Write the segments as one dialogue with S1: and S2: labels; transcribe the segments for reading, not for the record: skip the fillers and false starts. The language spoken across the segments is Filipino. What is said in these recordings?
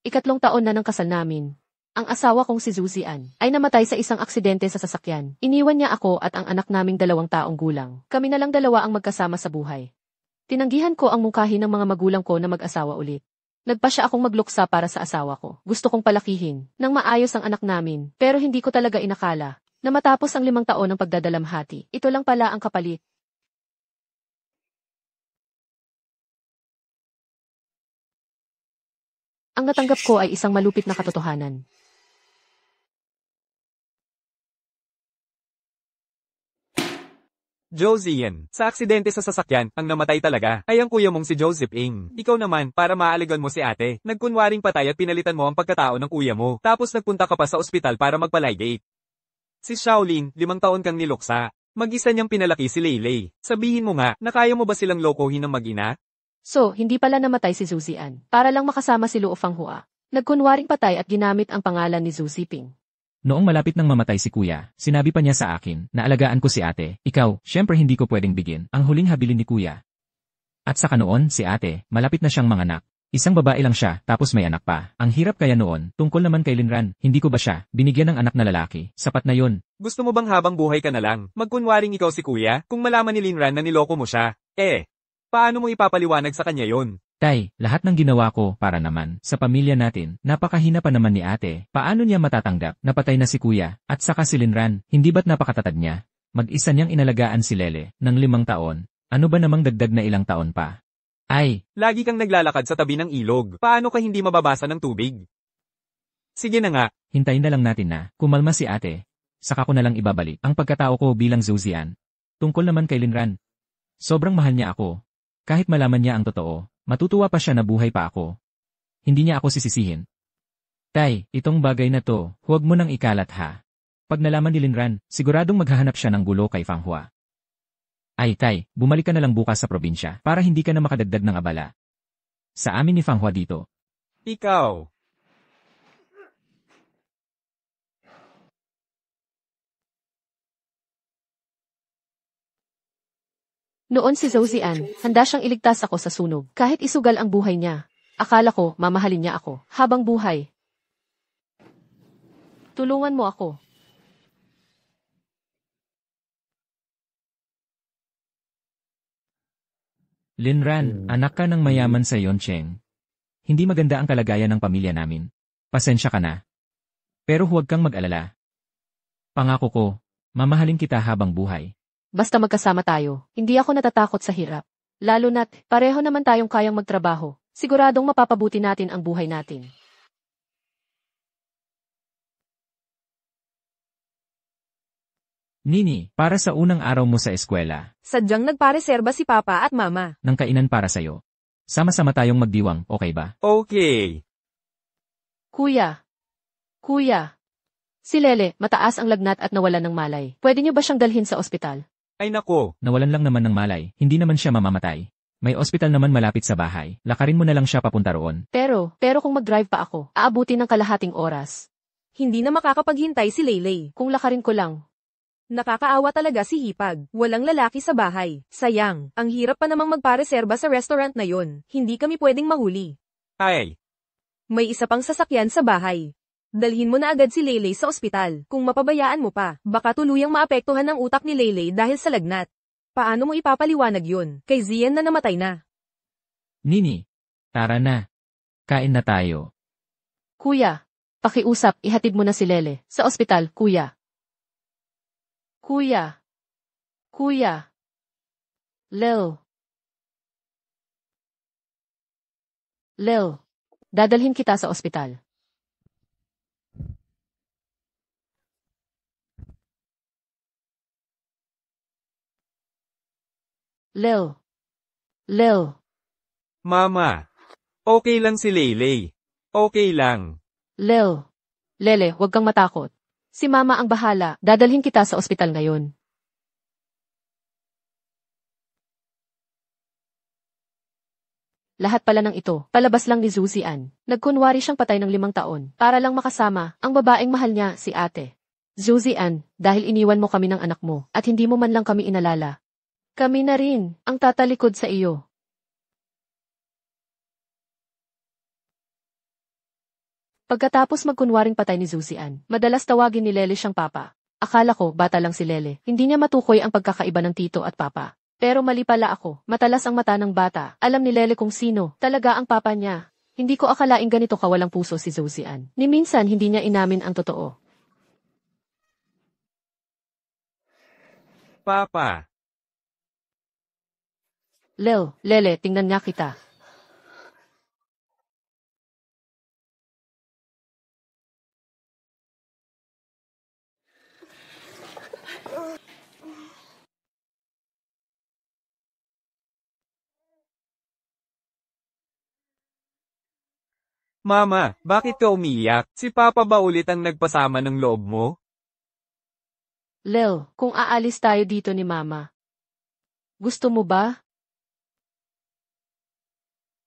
S1: Ikatlong taon na ng kasal namin. Ang asawa kong si Zuzian ay namatay sa isang aksidente sa sasakyan. Iniwan niya ako at ang anak naming 2 taong gulang. Kami na lang dalawa ang magkasama sa buhay. Tinanggihan ko ang mungkahi ng mga magulang ko na mag-asawa ulit. Nagpa siya akong magluksa para sa asawa ko. Gusto kong palakihin nang maayos ang anak namin, pero hindi ko talaga inakala na matapos ang 5 taon ng pagdadalamhati, ito lang pala ang kapalit. Ang natanggap ko ay isang malupit na katotohanan.
S2: Josian, sa aksidente sa sasakyan, ang namatay talaga ay ang kuya mong si Joseph Ing. Ikaw naman, para maaligan mo si ate, nagkunwaring patay at pinalitan mo ang pagkatao ng kuya mo. Tapos nagpunta ka pa sa ospital para magpalaygate. Si Shaolin, 5 taon kang niluksa. Mag-isa niyang pinalaki si Leylay. Sabihin mo nga, na kaya mo ba silang lokohin ng mag-ina?
S1: So, hindi pala namatay si Zuzian para lang makasama si Luo Fanghua. Nagkunwaring patay at ginamit ang pangalan ni Zhu Ziping.
S3: Noong malapit nang mamatay si kuya, sinabi pa niya sa akin na alagaan ko si ate. Ikaw, syempre hindi ko pwedeng bigin ang huling habilin ni kuya. At saka noon, si ate, malapit na siyang manganak. Isang babae lang siya, tapos may anak pa. Ang hirap kaya noon, tungkol naman kay Linran, hindi ko ba siya binigyan ng anak na lalaki? Sapat na yun.
S2: Gusto mo bang habang buhay ka na lang, magkunwaring ikaw si kuya, kung malaman ni Linran na niloko mo siya? Paano mo ipapaliwanag sa kanya yon?
S3: Tay, lahat ng ginawa ko para naman sa pamilya natin, napakahina pa naman ni ate. Paano niya matatanggap na patay na si kuya, at saka si Linran, hindi ba't napakatatag niya? Mag-isa niyang inalagaan si Lele ng 5 taon. Ano ba namang dagdag na ilang taon pa? Ay,
S2: Lagi kang naglalakad sa tabi ng ilog. Paano ka hindi mababasa ng tubig? Sige na nga.
S3: hintayin na lang natin na kumalma si ate. Saka ko na lang ibabalik ang pagkatao ko bilang Zuzian. Tungkol naman kay Linran. Sobrang mahal niya ako. Kahit malaman niya ang totoo, matutuwa pa siya na buhay pa ako. Hindi niya ako sisisihin. Tay, itong bagay na to, huwag mo nang ikalat ha. Pag nalaman ni Linran, siguradong maghahanap siya ng gulo kay Fanghua. Ay tay, bumalik ka na lang bukas sa probinsya para hindi ka na makadagdag ng abala. Sa amin ni Fanghua dito.
S2: Ikaw.
S1: Noon si Zuzian, handa siyang iligtas ako sa sunog, kahit isugal ang buhay niya. Akala ko, mamahalin niya ako, habang buhay. Tulungan mo ako.
S3: Linran, anak ka ng mayaman sa Yoncheng. Hindi maganda ang kalagayan ng pamilya namin. Pasensya ka na. Pero huwag kang mag-alala. Pangako ko, mamahalin kita habang buhay.
S1: Basta magkasama tayo, hindi ako natatakot sa hirap. Lalo na't, pareho naman tayong kayang magtrabaho. Siguradong mapapabuti natin ang buhay natin.
S3: Nini, para sa unang araw mo sa eskwela,
S4: Sadyang nagpareserba si Papa at Mama.
S3: ng kainan para sa'yo. Sama-sama tayong magdiwang, okay ba?
S2: Okay.
S1: Kuya. Kuya. Si Lele, mataas ang lagnat at nawalan ng malay. Pwede niyo ba siyang dalhin sa ospital?
S2: Ay nako.
S3: Nawalan lang naman ng malay, hindi naman siya mamamatay. May ospital naman malapit sa bahay, lakarin mo na lang siya papunta roon.
S1: Pero kung mag-drive pa ako, aabuti ng kalahating oras.
S4: Hindi na makakapaghintay si Leylay.
S1: Kung lakarin ko lang.
S4: Nakakaawa talaga si Hipag. Walang lalaki sa bahay. Sayang, ang hirap pa namang magpareserba sa restaurant na yon. Hindi kami pwedeng mahuli.
S2: Ay.
S4: May isa pang sasakyan sa bahay. Dalhin mo na agad si Leylay sa ospital. Kung mapabayaan mo pa, baka tuluyang maapektuhan ang utak ni Leylay dahil sa lagnat. Paano mo ipapaliwanag yun kay Zian na namatay na?
S3: Nini, tara na. Kain na tayo.
S1: Kuya. Pakiusap, ihatid mo na si Lele. Sa ospital, kuya. Kuya. Kuya. Lel. Lel. Dadalhin kita sa ospital. Lel. Lel.
S2: Mama. Okay lang si Leylay. Okay lang.
S1: Lel. Lele, huwag kang matakot. Si Mama ang bahala. Dadalhin kita sa ospital ngayon. Lahat pala ng ito, palabas lang ni Zuzian. Nagkunwari siyang patay ng 5 taon, para lang makasama ang babaeng mahal niya, si ate. Zuzian, dahil iniwan mo kami ng anak mo, at hindi mo man lang kami inalala. Kami na rin, ang tatalikod sa iyo. Pagkatapos magkunwaring patay ni Zuzian, madalas tawagin ni Lele siyang papa. Akala ko, bata lang si Lele. Hindi niya matukoy ang pagkakaiba ng tito at papa. Pero mali pala ako. Matalas ang mata ng bata. Alam ni Lele kung sino talaga ang papa niya. Hindi ko akalaing ganito kawalang puso si Zuzian. Ni minsan hindi niya inamin ang totoo.
S2: Papa.
S1: Lele, tingnan niya kita.
S2: Mama, bakit ka umiyak? Si Papa ba ulit ang nagpasama ng loob mo?
S1: Kung aalis tayo dito ni Mama. Gusto mo ba?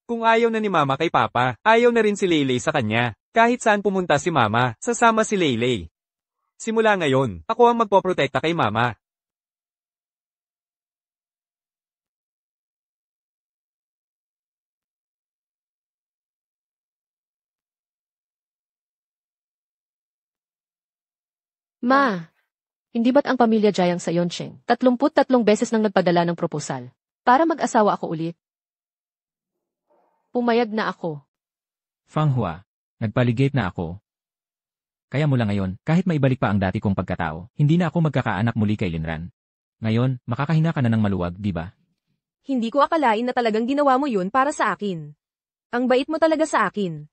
S2: Kung ayaw na ni Mama kay Papa, ayaw na rin si Leylay sa kanya. Kahit saan pumunta si Mama, sasama si Leylay. Simula ngayon, ako ang magpoprotekta kay Mama.
S1: Ma, hindi ba't ang pamilya Jayang sa Yoncheng 33 beses nang nagpadala ng proposal para mag-asawa ako ulit? Pumayag na ako.
S3: Fanghua, nagpaligate na ako. Kaya mula ngayon, kahit maibalik pa ang dati kong pagkatao, hindi na ako magkakaanak muli kay Linran. Ngayon, makakahinga ka na ng maluwag, di ba?
S4: Hindi ko akalain na talagang ginawa mo yun para sa akin. Ang bait mo talaga sa akin.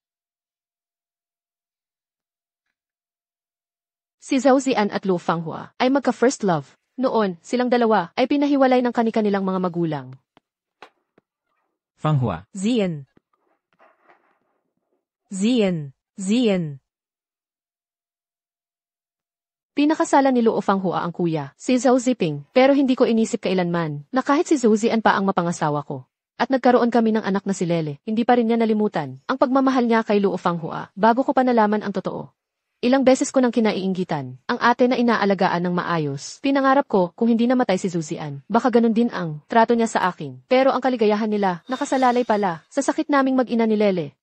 S1: Si Zhao Zian at Lu Fanghua ay magka-first love. Noon, silang dalawa ay pinahiwalay ng kani-kanilang mga magulang.
S3: Fanghua,
S4: Zian.
S1: Pinakasalan ni Luo Fanghua ang kuya, si Zhao Ziping, pero hindi ko inisip kailanman na kahit si Zhou Zian pa ang mapangasawa ko. At nagkaroon kami ng anak na si Lele, hindi pa rin niya nalimutan ang pagmamahal niya kay Luo Fanghua bago ko pa nalaman ang totoo. Ilang beses ko nang kinaiinggitan ang ate na inaalagaan ng maayos. Pinangarap ko kung hindi namatay si Zhou Zian, baka ganun din ang trato niya sa akin. Pero ang kaligayahan nila, nakasalalay pala sa sakit naming mag-ina ni Lele.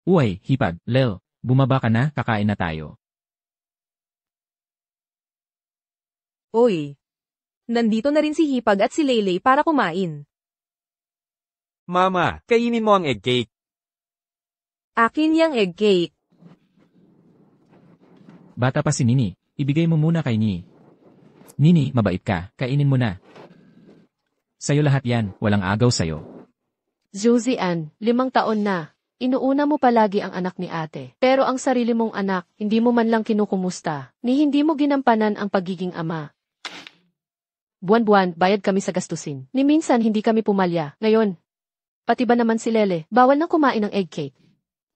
S3: Uy, hipag, Lel, bumaba ka na, kakain na tayo.
S4: Oy. Nandito na rin si Hipag at si Leylay para kumain.
S2: Mama, kainin mo ang egg cake.
S4: Akin yang egg cake.
S3: Bata pa si Nini, ibigay mo muna kay Ni. Nini, mabait ka, kainin mo na. Sa'yo lahat yan, walang agaw sa'yo.
S1: Zhou Zian, 5 taon na. Inuuna mo palagi ang anak ni ate. Pero ang sarili mong anak, hindi mo man lang kinukumusta. Ni hindi mo ginampanan ang pagiging ama. Buwan-buwan, bayad kami sa gastusin. Ni minsan hindi kami pumalya. Ngayon, pati ba naman si Lele, bawal na kumain ng egg cake.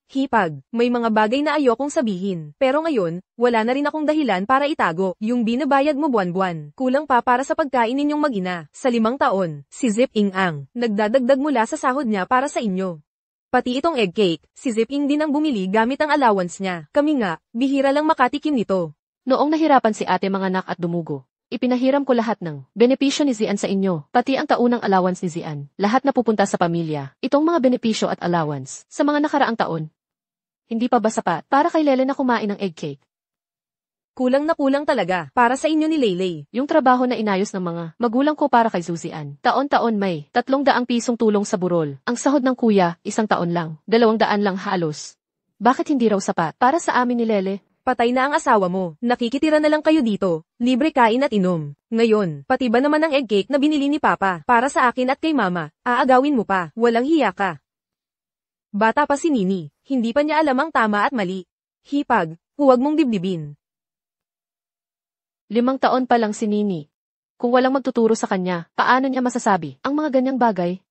S4: Hipag, may mga bagay na ayokong sabihin. Pero ngayon, wala na rin akong dahilan para itago. Yung binabayad mo buwan-buwan. Kulang pa para sa pagkain ninyong mag-ina. Sa 5 taon, si Zip Ing ang nagdadagdag mula sa sahod niya para sa inyo. Pati itong egg cake, si Zip Ing din ang bumili gamit ang allowance niya. Kami nga, bihira lang makatikim nito.
S1: Noong nahirapan si ate manganak at dumugo, ipinahiram ko lahat ng benepisyo ni Zian sa inyo, pati ang taunang allowance ni Zian. Lahat na pupunta sa pamilya. Itong mga benepisyo at allowance sa mga nakaraang taon. Hindi pa ba sapat para kay Lele na kumain ng egg cake?
S4: Kulang na kulang talaga para sa inyo ni Leylay.
S1: Yung trabaho na inayos ng mga magulang ko para kay Zhou Zian. Taon-taon may 300 pisong tulong sa burol. Ang sahod ng kuya, 1 taon lang. 200 lang halos. Bakit hindi raw sapat para sa amin ni Lele?
S4: Patay na ang asawa mo. Nakikitira na lang kayo dito. Libre kain at inom. Ngayon, pati ba naman ang egg cake na binili ni Papa para sa akin at kay Mama? Aagawin mo pa. Walang hiya ka. Bata pa si Nini. Hindi pa niya alam ang tama at mali. Hipag, huwag mong dibdibin.
S1: 5 taon pa lang si Nini. Kung walang magtuturo sa kanya, paano niya masasabi ang mga ganyang bagay?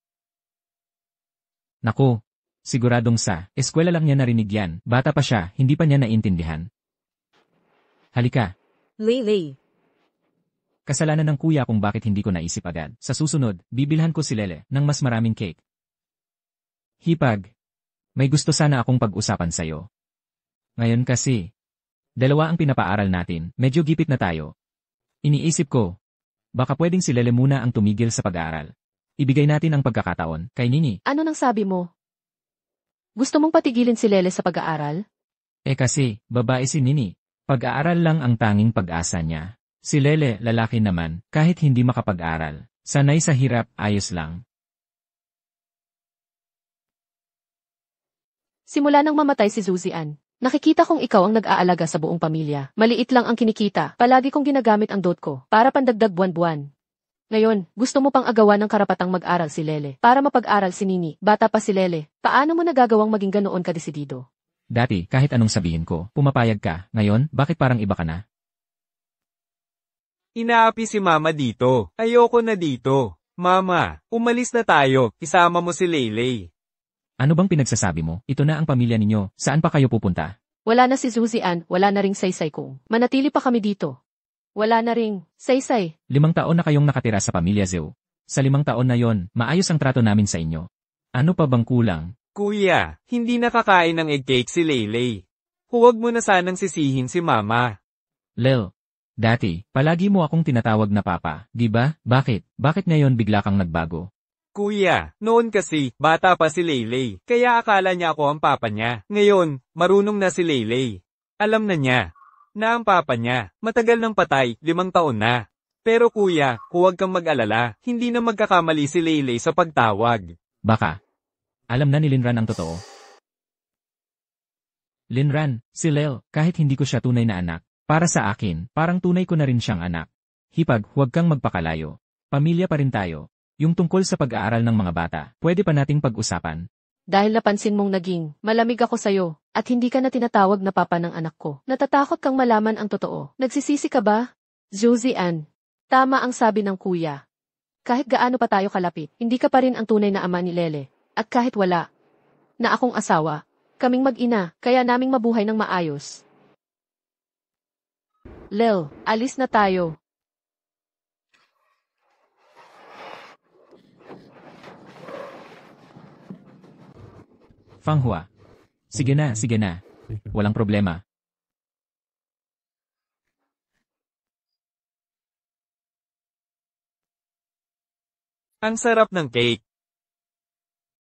S3: Naku, siguradong sa eskwela lang niya narinig yan. Bata pa siya, hindi pa niya naintindihan. Halika,
S4: Leylay.
S3: kasalanan ng kuya kung bakit hindi ko naisip agad. Sa susunod, bibilhan ko si Lele ng mas maraming cake. Hipag, may gusto sana akong pag-usapan sa'yo. Ngayon kasi, 2 ang pinapaaral natin, medyo gipit na tayo. Iniisip ko, baka pwedeng si Lele muna ang tumigil sa pag-aaral. Ibigay natin ang pagkakataon kay Nini.
S1: Ano nang sabi mo? Gusto mong patigilin si Lele sa pag-aaral?
S3: Kasi, babae si Nini. Pag-aaral lang ang tanging pag-asa niya. Si Lele, lalaki naman, kahit hindi makapag-aral. Sanay sa hirap, ayos lang.
S1: Simula nang mamatay si Zuzian, nakikita kong ikaw ang nag-aalaga sa buong pamilya. Maliit lang ang kinikita, palagi kong ginagamit ang dot ko, para pandagdag buwan-buwan. Ngayon, gusto mo pang agawan ng karapatang mag-aral si Lele, para mapag-aral si Nini, bata pa si Lele. Paano mo nagagawang maging ganoon kadesidido?
S3: Dati, kahit anong sabihin ko, pumapayag ka. Ngayon, bakit parang iba ka na?
S2: Inaapi si Mama dito. Ayoko na dito. Mama, umalis na tayo. Isama mo si Leylay.
S3: Ano bang pinagsasabi mo? Ito na ang pamilya ninyo. Saan pa kayo pupunta?
S1: Wala na si Zuzian, wala na ring saysay kong. Manatili pa kami dito. Wala na ring saysay.
S3: 5 taon na kayong nakatira sa pamilya Zhou. Sa 5 taon na yon, maayos ang trato namin sa inyo. Ano pa bang kulang?
S2: Kuya, hindi nakakain ng egg cake si Leylay. Huwag mo na sanang sisihin si Mama.
S3: Lel, dati, palagi mo akong tinatawag na papa, di ba? Bakit? Bakit ngayon bigla kang nagbago?
S2: Kuya, noon kasi, bata pa si Leylay, kaya akala niya ako ang papa niya. Ngayon, marunong na si Leylay. Alam na niya na ang papa niya, matagal nang patay, 5 taon na. Pero kuya, huwag kang mag-alala, hindi na magkakamali si Leylay sa pagtawag.
S3: Baka. Alam na ni Linran ang totoo. Linran, si Lel, kahit hindi ko siya tunay na anak, para sa akin, parang tunay ko na rin siyang anak. Hipag, huwag kang magpakalayo. Pamilya pa rin tayo. Yung tungkol sa pag-aaral ng mga bata, pwede pa nating pag-usapan.
S1: Dahil napansin mong naging malamig ako sa'yo, at hindi ka na tinatawag na papa ng anak ko. Natatakot kang malaman ang totoo. Nagsisisi ka ba? Zuzian, tama ang sabi ng kuya. Kahit gaano pa tayo kalapit, hindi ka pa rin ang tunay na ama ni Lele. At kahit wala na akong asawa, kaming mag-ina, kaya naming mabuhay ng maayos. Lel, alis na tayo.
S3: Fanghua. Sige na, sige na. Walang problema.
S2: Ang sarap ng cake.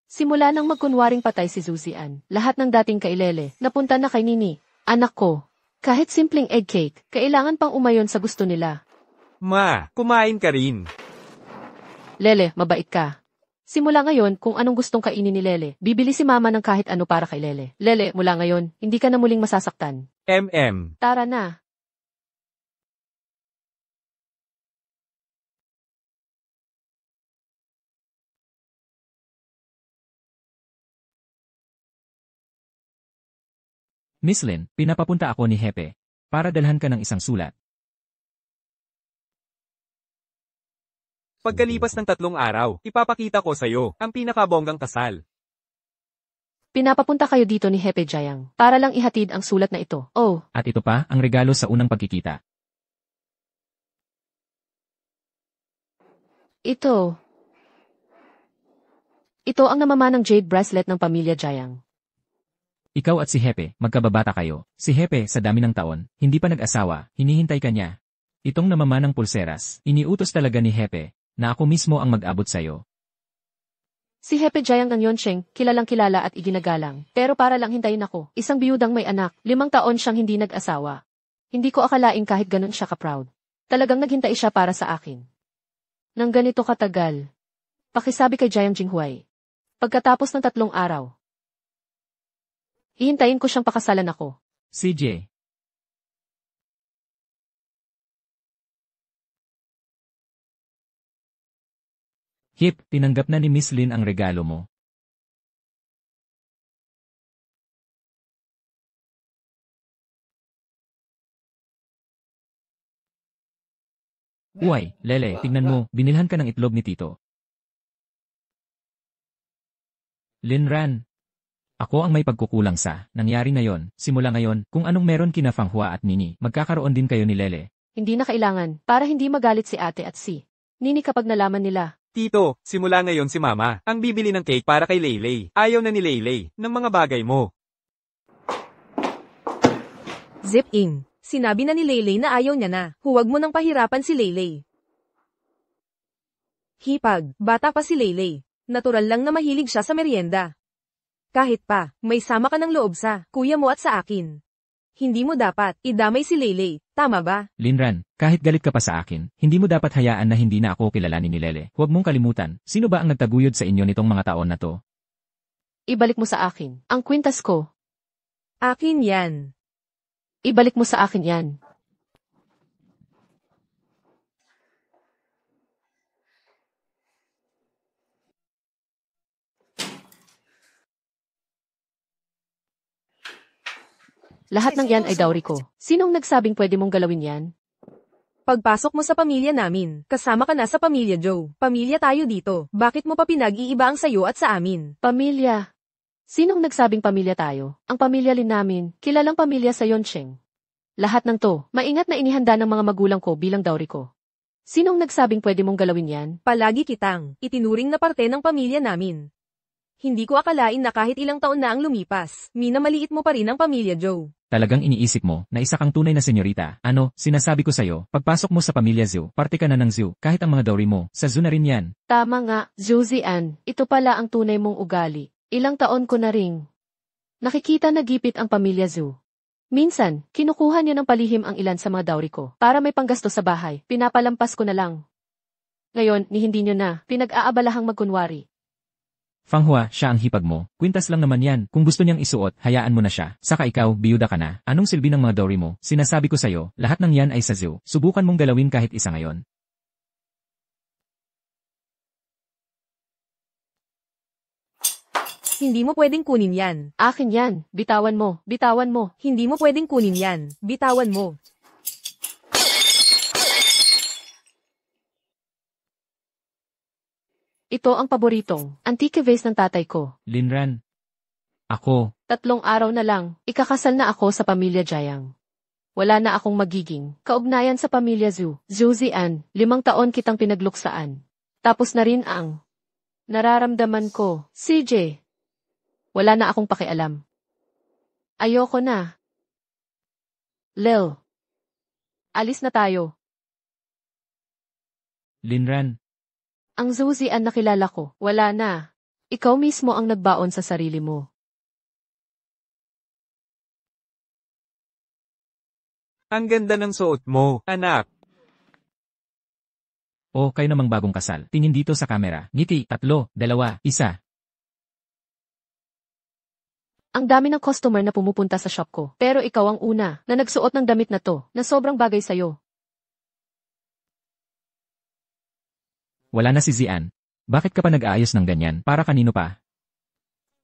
S1: Simula nang magkunwaring patay si Zuzian, lahat ng dating kay Lele, napunta na kay Nini. Anak ko, kahit simpleng egg cake, kailangan pang umayon sa gusto nila.
S2: Ma, kumain ka rin.
S1: Lele, mabait ka. Simula ngayon, kung anong gustong kainin ni Lele, bibili si Mama ng kahit ano para kay Lele. Lele, mula ngayon, hindi ka na muling masasaktan. Tara na.
S3: Miss Lin, pinapapunta ako ni Hepe. Para dalhan ka ng isang sulat.
S2: Pagkalipas ng 3 araw, ipapakita ko sa'yo ang pinakabonggang kasal.
S1: Pinapapunta kayo dito ni Hepe Jayang, para lang ihatid ang sulat na ito. Oh,
S3: At ito pa, ang regalo sa unang pagkikita.
S1: ito. Ito ang namamanang jade bracelet ng pamilya Jayang.
S3: Ikaw at si Hepe, magkababata kayo. Si Hepe, sa dami ng taon, hindi pa nag-asawa, hinihintay ka niya. Itong namamanang pulseras, iniutos talaga ni Hepe, na ako mismo ang mag-abot sa'yo.
S1: Si Hepe Jayang ng Yonsheng, kilalang kilala at iginagalang. Pero para lang hintayin ako, isang biyudang may anak, 5 taon siyang hindi nag-asawa. Hindi ko akalaing kahit ganun siya ka-proud. Talagang naghintay siya para sa akin. Nang ganito katagal. Pakisabi kay Jayang Jinghuai. Pagkatapos ng 3 araw. Ihintayin ko siyang pakasalan ako.
S3: CJ. Hip, tinanggap na ni Miss Lin ang regalo mo. Uy, Lele, tignan mo, binilhan ka ng itlog ni Tito. Linran. Ako ang may pagkukulang sa nangyari na yon. Simula ngayon, kung anong meron kina Fanghua at Nini, magkakaroon din kayo ni Lele.
S1: Hindi na kailangan, para hindi magalit si ate at si Nini kapag nalaman nila.
S2: Tito, simula ngayon si Mama ang bibili ng cake para kay Leylay. Ayaw na ni Leylay ng mga bagay mo.
S4: Zip-in. Sinabi na ni Leylay na ayaw niya na. Huwag mo nang pahirapan si Leylay. Hipag, bata pa si Leylay. Natural lang na mahilig siya sa merienda. Kahit pa, may sama ka ng loob sa kuya mo at sa akin. Hindi mo dapat idamay si Lele, tama ba?
S3: Linran, kahit galit ka pa sa akin, hindi mo dapat hayaan na hindi na ako kilalanin ni Lele. Huwag mong kalimutan, sino ba ang nagtaguyod sa inyo nitong mga taon na to?
S1: Ibalik mo sa akin. Ang kwintas ko.
S4: Akin yan.
S1: Ibalik mo sa akin yan. Lahat ng yan ay dowry ko. Sinong nagsabing pwede mong galawin yan?
S4: Pagpasok mo sa pamilya namin, kasama ka na sa pamilya Joe. Pamilya tayo dito. Bakit mo pa pinag-iiba ang sayo at sa amin?
S1: Pamilya. Sinong nagsabing pamilya tayo? Ang pamilya rin namin, kilalang pamilya sa Yoncheng. Lahat ng to, maingat na inihanda ng mga magulang ko bilang dowry ko. Sinong nagsabing pwede mong galawin yan?
S4: Palagi kitang itinuring na parte ng pamilya namin. Hindi ko akalain na kahit ilang taon na ang lumipas, minamaliit mo pa rin ang pamilya Joe.
S3: Talagang iniisip mo na isa kang tunay na senyorita. Ano, sinasabi ko sa'yo, pagpasok mo sa pamilya Zhu, parte ka na ng Zhu, kahit ang mga dowry mo, sa Zhu na rin yan.
S1: Tama nga, Zuzian, ito pala ang tunay mong ugali. Ilang taon ko na ring nakikita na gipit ang pamilya Zhu. Minsan, kinukuha niyo ng palihim ang ilan sa mga dowry ko. Para may panggasto sa bahay, pinapalampas ko na lang. Ngayon, ni hindi niyo na, pinag-aabalahang magkunwari.
S3: Fanghua, siya ang hipag mo. Kwintas lang naman yan. Kung gusto niyang isuot, hayaan mo na siya. Saka ikaw, biyuda ka na. Anong silbi ng mga dowry mo? Sinasabi ko sa'yo, lahat ng yan ay sa Zhu. Subukan mong galawin kahit isa ngayon.
S4: Hindi mo pwedeng kunin yan.
S1: Akin yan, bitawan mo, bitawan mo.
S4: Hindi mo pwedeng kunin yan. Bitawan mo.
S1: Ito ang paboritong antique vase ng tatay ko.
S3: Linran. Ako.
S1: 3 araw na lang, ikakasal na ako sa pamilya Jiang. Wala na akong magiging kaugnayan sa pamilya Zhu. Zuzian, 5 taon kitang pinagluksaan. Tapos na rin ang nararamdaman ko. CJ. Wala na akong pakialam. Ayoko na. Lil. Alis na tayo.
S3: Linran.
S1: Ang Zuzian na kilala ko, wala na. Ikaw mismo ang nagbaon sa sarili mo.
S2: Ang ganda ng suot mo, anak.
S3: O, kayo namang bagong kasal. Tingin dito sa kamera. Ngiti, 3, 2, 1.
S1: Ang dami ng customer na pumupunta sa shop ko. Pero ikaw ang una na nagsuot ng damit na to, na sobrang bagay sa'yo.
S3: Wala na si Zian. Bakit ka pa nag-aayos ng ganyan? Para kanino pa?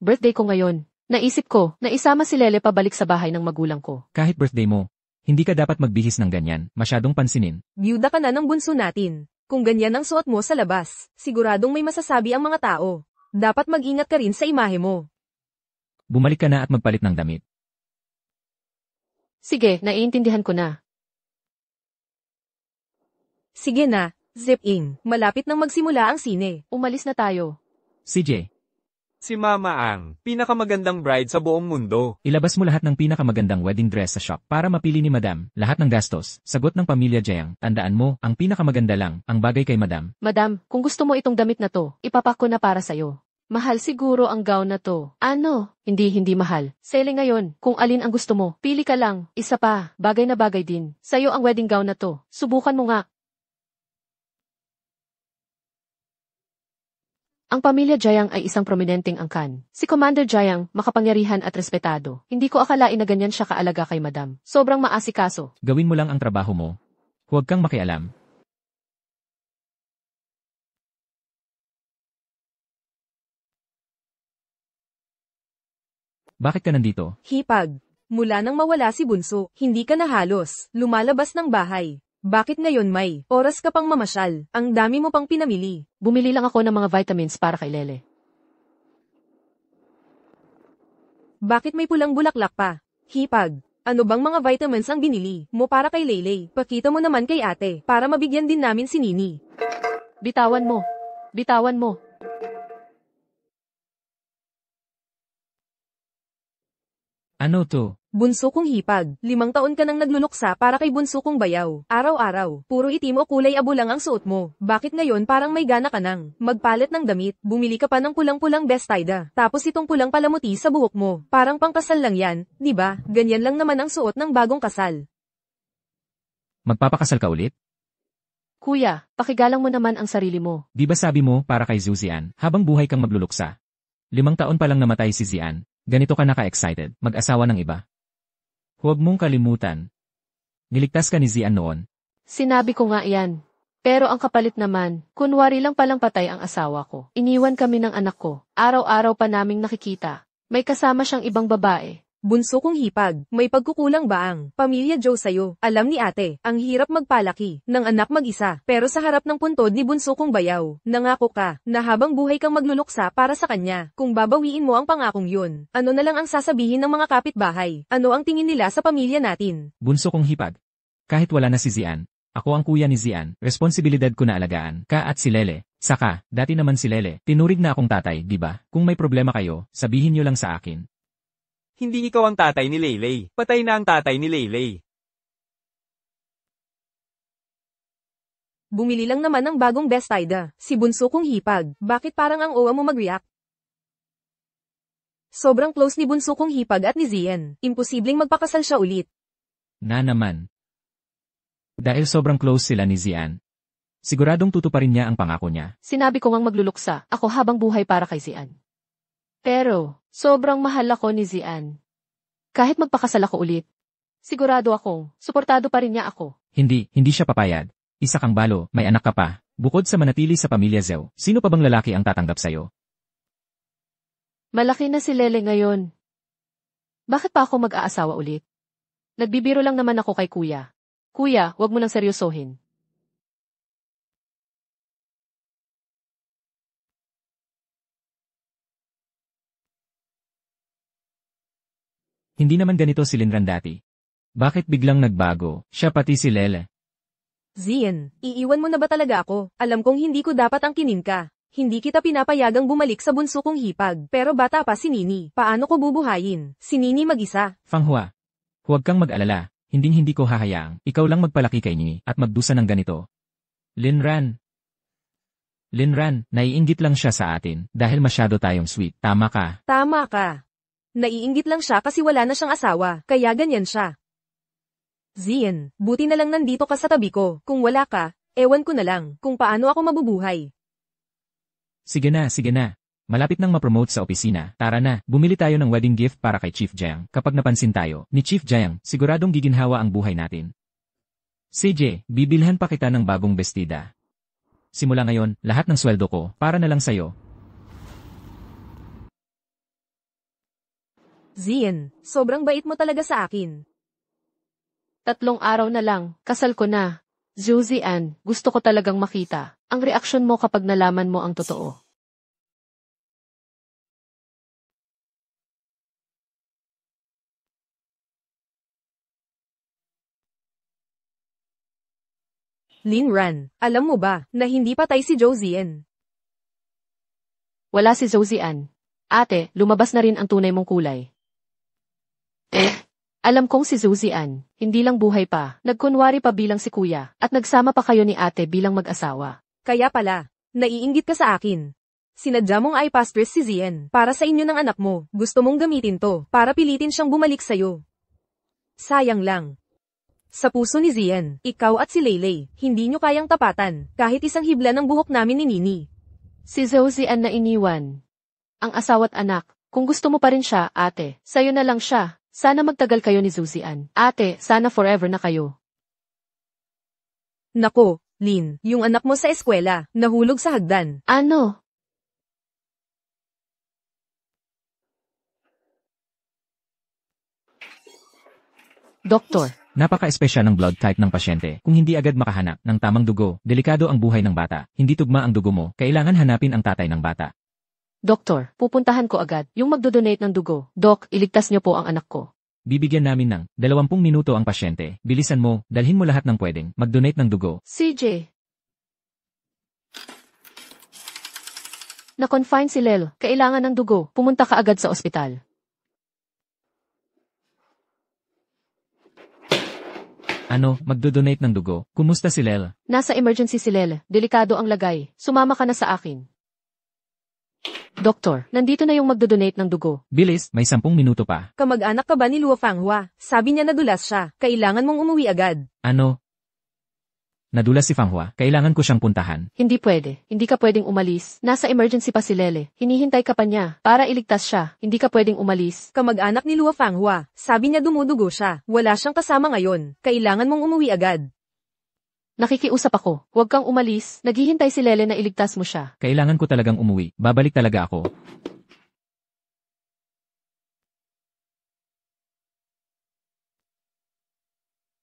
S1: Birthday ko ngayon. Naisip ko na isama si Lele pabalik sa bahay ng magulang ko.
S3: Kahit birthday mo, hindi ka dapat magbihis ng ganyan. Masyadong pansinin.
S4: Byuda ka na ng bunso natin. Kung ganyan ang suot mo sa labas, siguradong may masasabi ang mga tao. Dapat mag-ingat ka rin sa imahe mo.
S3: Bumalik ka na at magpalit ng damit.
S1: Sige, naiintindihan ko na.
S4: Sige na, zip-in. Malapit nang magsimula ang sine.
S1: Umalis na tayo.
S3: CJ,
S2: Si Mama ang pinakamagandang bride sa buong mundo.
S3: ilabas mo lahat ng pinakamagandang wedding dress sa shop para mapili ni Madam. Lahat ng gastos, sagot ng pamilya Jiang. Tandaan mo, ang pinakamaganda lang, ang bagay kay Madam.
S1: Madam, kung gusto mo itong damit na to, ipapak ko na para sa'yo. Mahal siguro ang gown na to. Ano? Hindi mahal. Selling ngayon. Kung alin ang gusto mo, pili ka lang. Isa pa, bagay na bagay din. Sa'yo ang wedding gown na to. Subukan mo nga. Ang pamilya Jiang ay isang prominenteng angkan. Si Commander Jiang, makapangyarihan at respetado. Hindi ko akalain na ganyan siya kaalaga kay Madam. Sobrang maasikaso.
S3: Gawin mo lang ang trabaho mo. Huwag kang makialam. Bakit ka nandito?
S4: Hipag. Mula nang mawala si Bunso, hindi ka na halos lumalabas ng bahay. Bakit ngayon may oras ka pang mamasyal? Ang dami mo pang pinamili.
S1: Bumili lang ako ng mga vitamins para kay Lele.
S4: Bakit may pulang bulaklak pa? Hipag. Ano bang mga vitamins ang binili mo para kay Lele? Pakita mo naman kay ate para mabigyan din namin si Nini.
S1: Bitawan mo. Bitawan mo.
S3: Ano to?
S4: Bunso kong hipag, 5 taon ka nang nagluluksa para kay bunso kong bayaw. Araw-araw, puro itim o kulay abo lang ang suot mo. Bakit ngayon parang may gana ka nang magpalit ng damit? Bumili ka pa ng pulang-pulang bestida. Tapos itong pulang palamuti sa buhok mo. Parang pangkasal lang yan, di ba? Ganyan lang naman ang suot ng bagong kasal.
S3: Magpapakasal ka ulit?
S1: Kuya, pakigalang mo naman ang sarili mo.
S3: Di ba sabi mo para kay Zuzian, habang buhay kang magluluksa? 5 taon pa lang namatay si Zian. Ganito ka naka-excited, mag-asawa ng iba. Huwag mong kalimutan. Niligtas ka ni Zian noon.
S1: Sinabi ko nga yan. Pero ang kapalit naman, kunwari lang palang patay ang asawa ko. Iniwan kami ng anak ko. Araw-araw pa naming nakikita. May kasama siyang ibang babae.
S4: Bunso kong hipag, may pagkukulang ba ang Pamilya Joe sa'yo? Alam ni ate, ang hirap magpalaki ng anak mag-isa. Pero sa harap ng puntod ni bunso kong bayaw, nangako ka na habang buhay kang magluluksa para sa kanya. Kung babawiin mo ang pangakong yun, ano na lang ang sasabihin ng mga kapitbahay? Ano ang tingin nila sa pamilya natin?
S3: Bunso kong hipag. Kahit wala na si Zian, ako ang kuya ni Zian, responsibilidad ko na alagaan ka at si Lele. Saka, dati naman si Lele, tinurig na akong tatay, di ba? Kung may problema kayo, sabihin nyo lang sa akin.
S2: Hindi ikaw ang tatay ni Leyley. Patay na ang tatay ni Leyley.
S4: Bumili lang naman ng bagong bestida, si bunso kong hipag. Bakit parang ang owa mo mag-react? Sobrang close ni bunso kong hipag at ni Zian. Imposibleng magpakasal siya ulit.
S3: Na naman. Dahil sobrang close sila ni Zian, siguradong tutuparin niya ang pangako niya.
S1: Sinabi ko ngang magluluksa ako habang buhay para kay Zian. Pero, sobrang mahal ako ni Zian. Kahit magpakasal ako ulit, sigurado akong, suportado pa rin niya ako.
S3: Hindi siya papayag. Isa kang balo, may anak ka pa. Bukod sa manatili sa pamilya Zhou, sino pa bang lalaki ang tatanggap sa'yo?
S1: Malaki na si Lele ngayon. Bakit pa ako mag-aasawa ulit? Nagbibiro lang naman ako kay kuya. Kuya, wag mo nang seryosohin.
S3: Hindi naman ganito si Linran dati. Bakit biglang nagbago, siya pati si Lele?
S4: Zian, iiwan mo na ba talaga ako? Alam kong hindi ko dapat angkinin ka. Hindi kita pinapayagang bumalik sa bunso kong hipag. Pero bata pa si Nini. Paano ko bubuhayin? Si Nini mag-isa.
S3: Fanghua, huwag kang mag-alala. Hindi ko hahayaang ikaw lang magpalaki kay Nini at magdusa ng ganito. Linran, naiinggit lang siya sa atin dahil masyado tayong sweet. Tama ka.
S4: Tama ka. Naiinggit lang siya kasi wala na siyang asawa, kaya ganyan siya. Zian, buti na lang nandito ka sa tabi ko. Kung wala ka, ewan ko na lang kung paano ako mabubuhay.
S3: Sige na. Malapit nang ma-promote sa opisina. Tara na, bumili tayo ng wedding gift para kay Chief Jiang. Kapag napansin tayo ni Chief Jiang, siguradong giginhawa ang buhay natin. CJ, bibilhan pa kita ng bagong bestida. Simula ngayon, lahat ng sweldo ko, para na lang sa'yo.
S4: Zian, sobrang bait mo talaga sa akin.
S1: 3 araw na lang, kasal ko na. Zuzian, gusto ko talagang makita ang reaksyon mo kapag nalaman mo ang totoo.
S4: Linran, alam mo ba na hindi patay si Zian?
S1: Wala si Zuzian. Ate, lumabas na rin ang tunay mong kulay. Alam kong si Zuzian, hindi lang buhay pa, nagkunwari pa bilang si kuya, at nagsama pa kayo ni ate bilang mag-asawa.
S4: Kaya pala, naiinggit ka sa akin. Sinadya mong i-pastress si Zian para sa inyo ng anak mo. Gusto mong gamitin to para pilitin siyang bumalik sa'yo. Sayang lang. Sa puso ni Zian, ikaw at si Leyley, hindi nyo kayang tapatan kahit isang hibla ng buhok namin ni Nini.
S1: Si Zuzian na iniwan. Ang asawa't anak, kung gusto mo pa rin siya, ate, sayo na lang siya. Sana magtagal kayo ni Zuzian. Ate, sana forever na kayo.
S4: Nako, Lin, yung anak mo sa eskwela, nahulog sa hagdan.
S1: Ano? Doktor,
S3: Napaka-espesyal ng blood type ng pasyente. Kung hindi agad makahanap ng tamang dugo, delikado ang buhay ng bata. Hindi tugma ang dugo mo, kailangan hanapin ang tatay ng bata.
S1: Doktor, pupuntahan ko agad yung magdodonate ng dugo. Dok, iligtas niyo po ang anak ko.
S3: Bibigyan namin ng 20 minuto ang pasyente. Bilisan mo, dalhin mo lahat ng pwedeng mag-donate ng dugo.
S1: CJ. Na-confine si Lel. Kailangan ng dugo. Pumunta ka agad sa ospital.
S3: Ano, magdodonate ng dugo? Kumusta si Lel?
S1: Nasa emergency si Lele. Delikado ang lagay. Sumama ka na sa akin. Doktor, nandito na yung magdodonate ng dugo.
S3: Bilis, may 10 minuto pa.
S4: Kamag-anak ka ba ni Luo Fanghua? Sabi niya nadulas siya. Kailangan mong umuwi agad.
S3: Ano? Nadulas si Fanghua. Kailangan ko siyang puntahan.
S1: Hindi pwede. Hindi ka pwedeng umalis. Nasa emergency pa si Lele. Hinihintay ka pa niya para iligtas siya. Hindi ka pwedeng umalis.
S4: Kamag-anak ni Luo Fanghua. Sabi niya dumudugo siya. Wala siyang kasama ngayon. Kailangan mong umuwi agad.
S1: Nakikiusap ako. Huwag kang umalis. Naghihintay si Lele na iligtas mo siya.
S3: Kailangan ko talagang umuwi. Babalik talaga ako.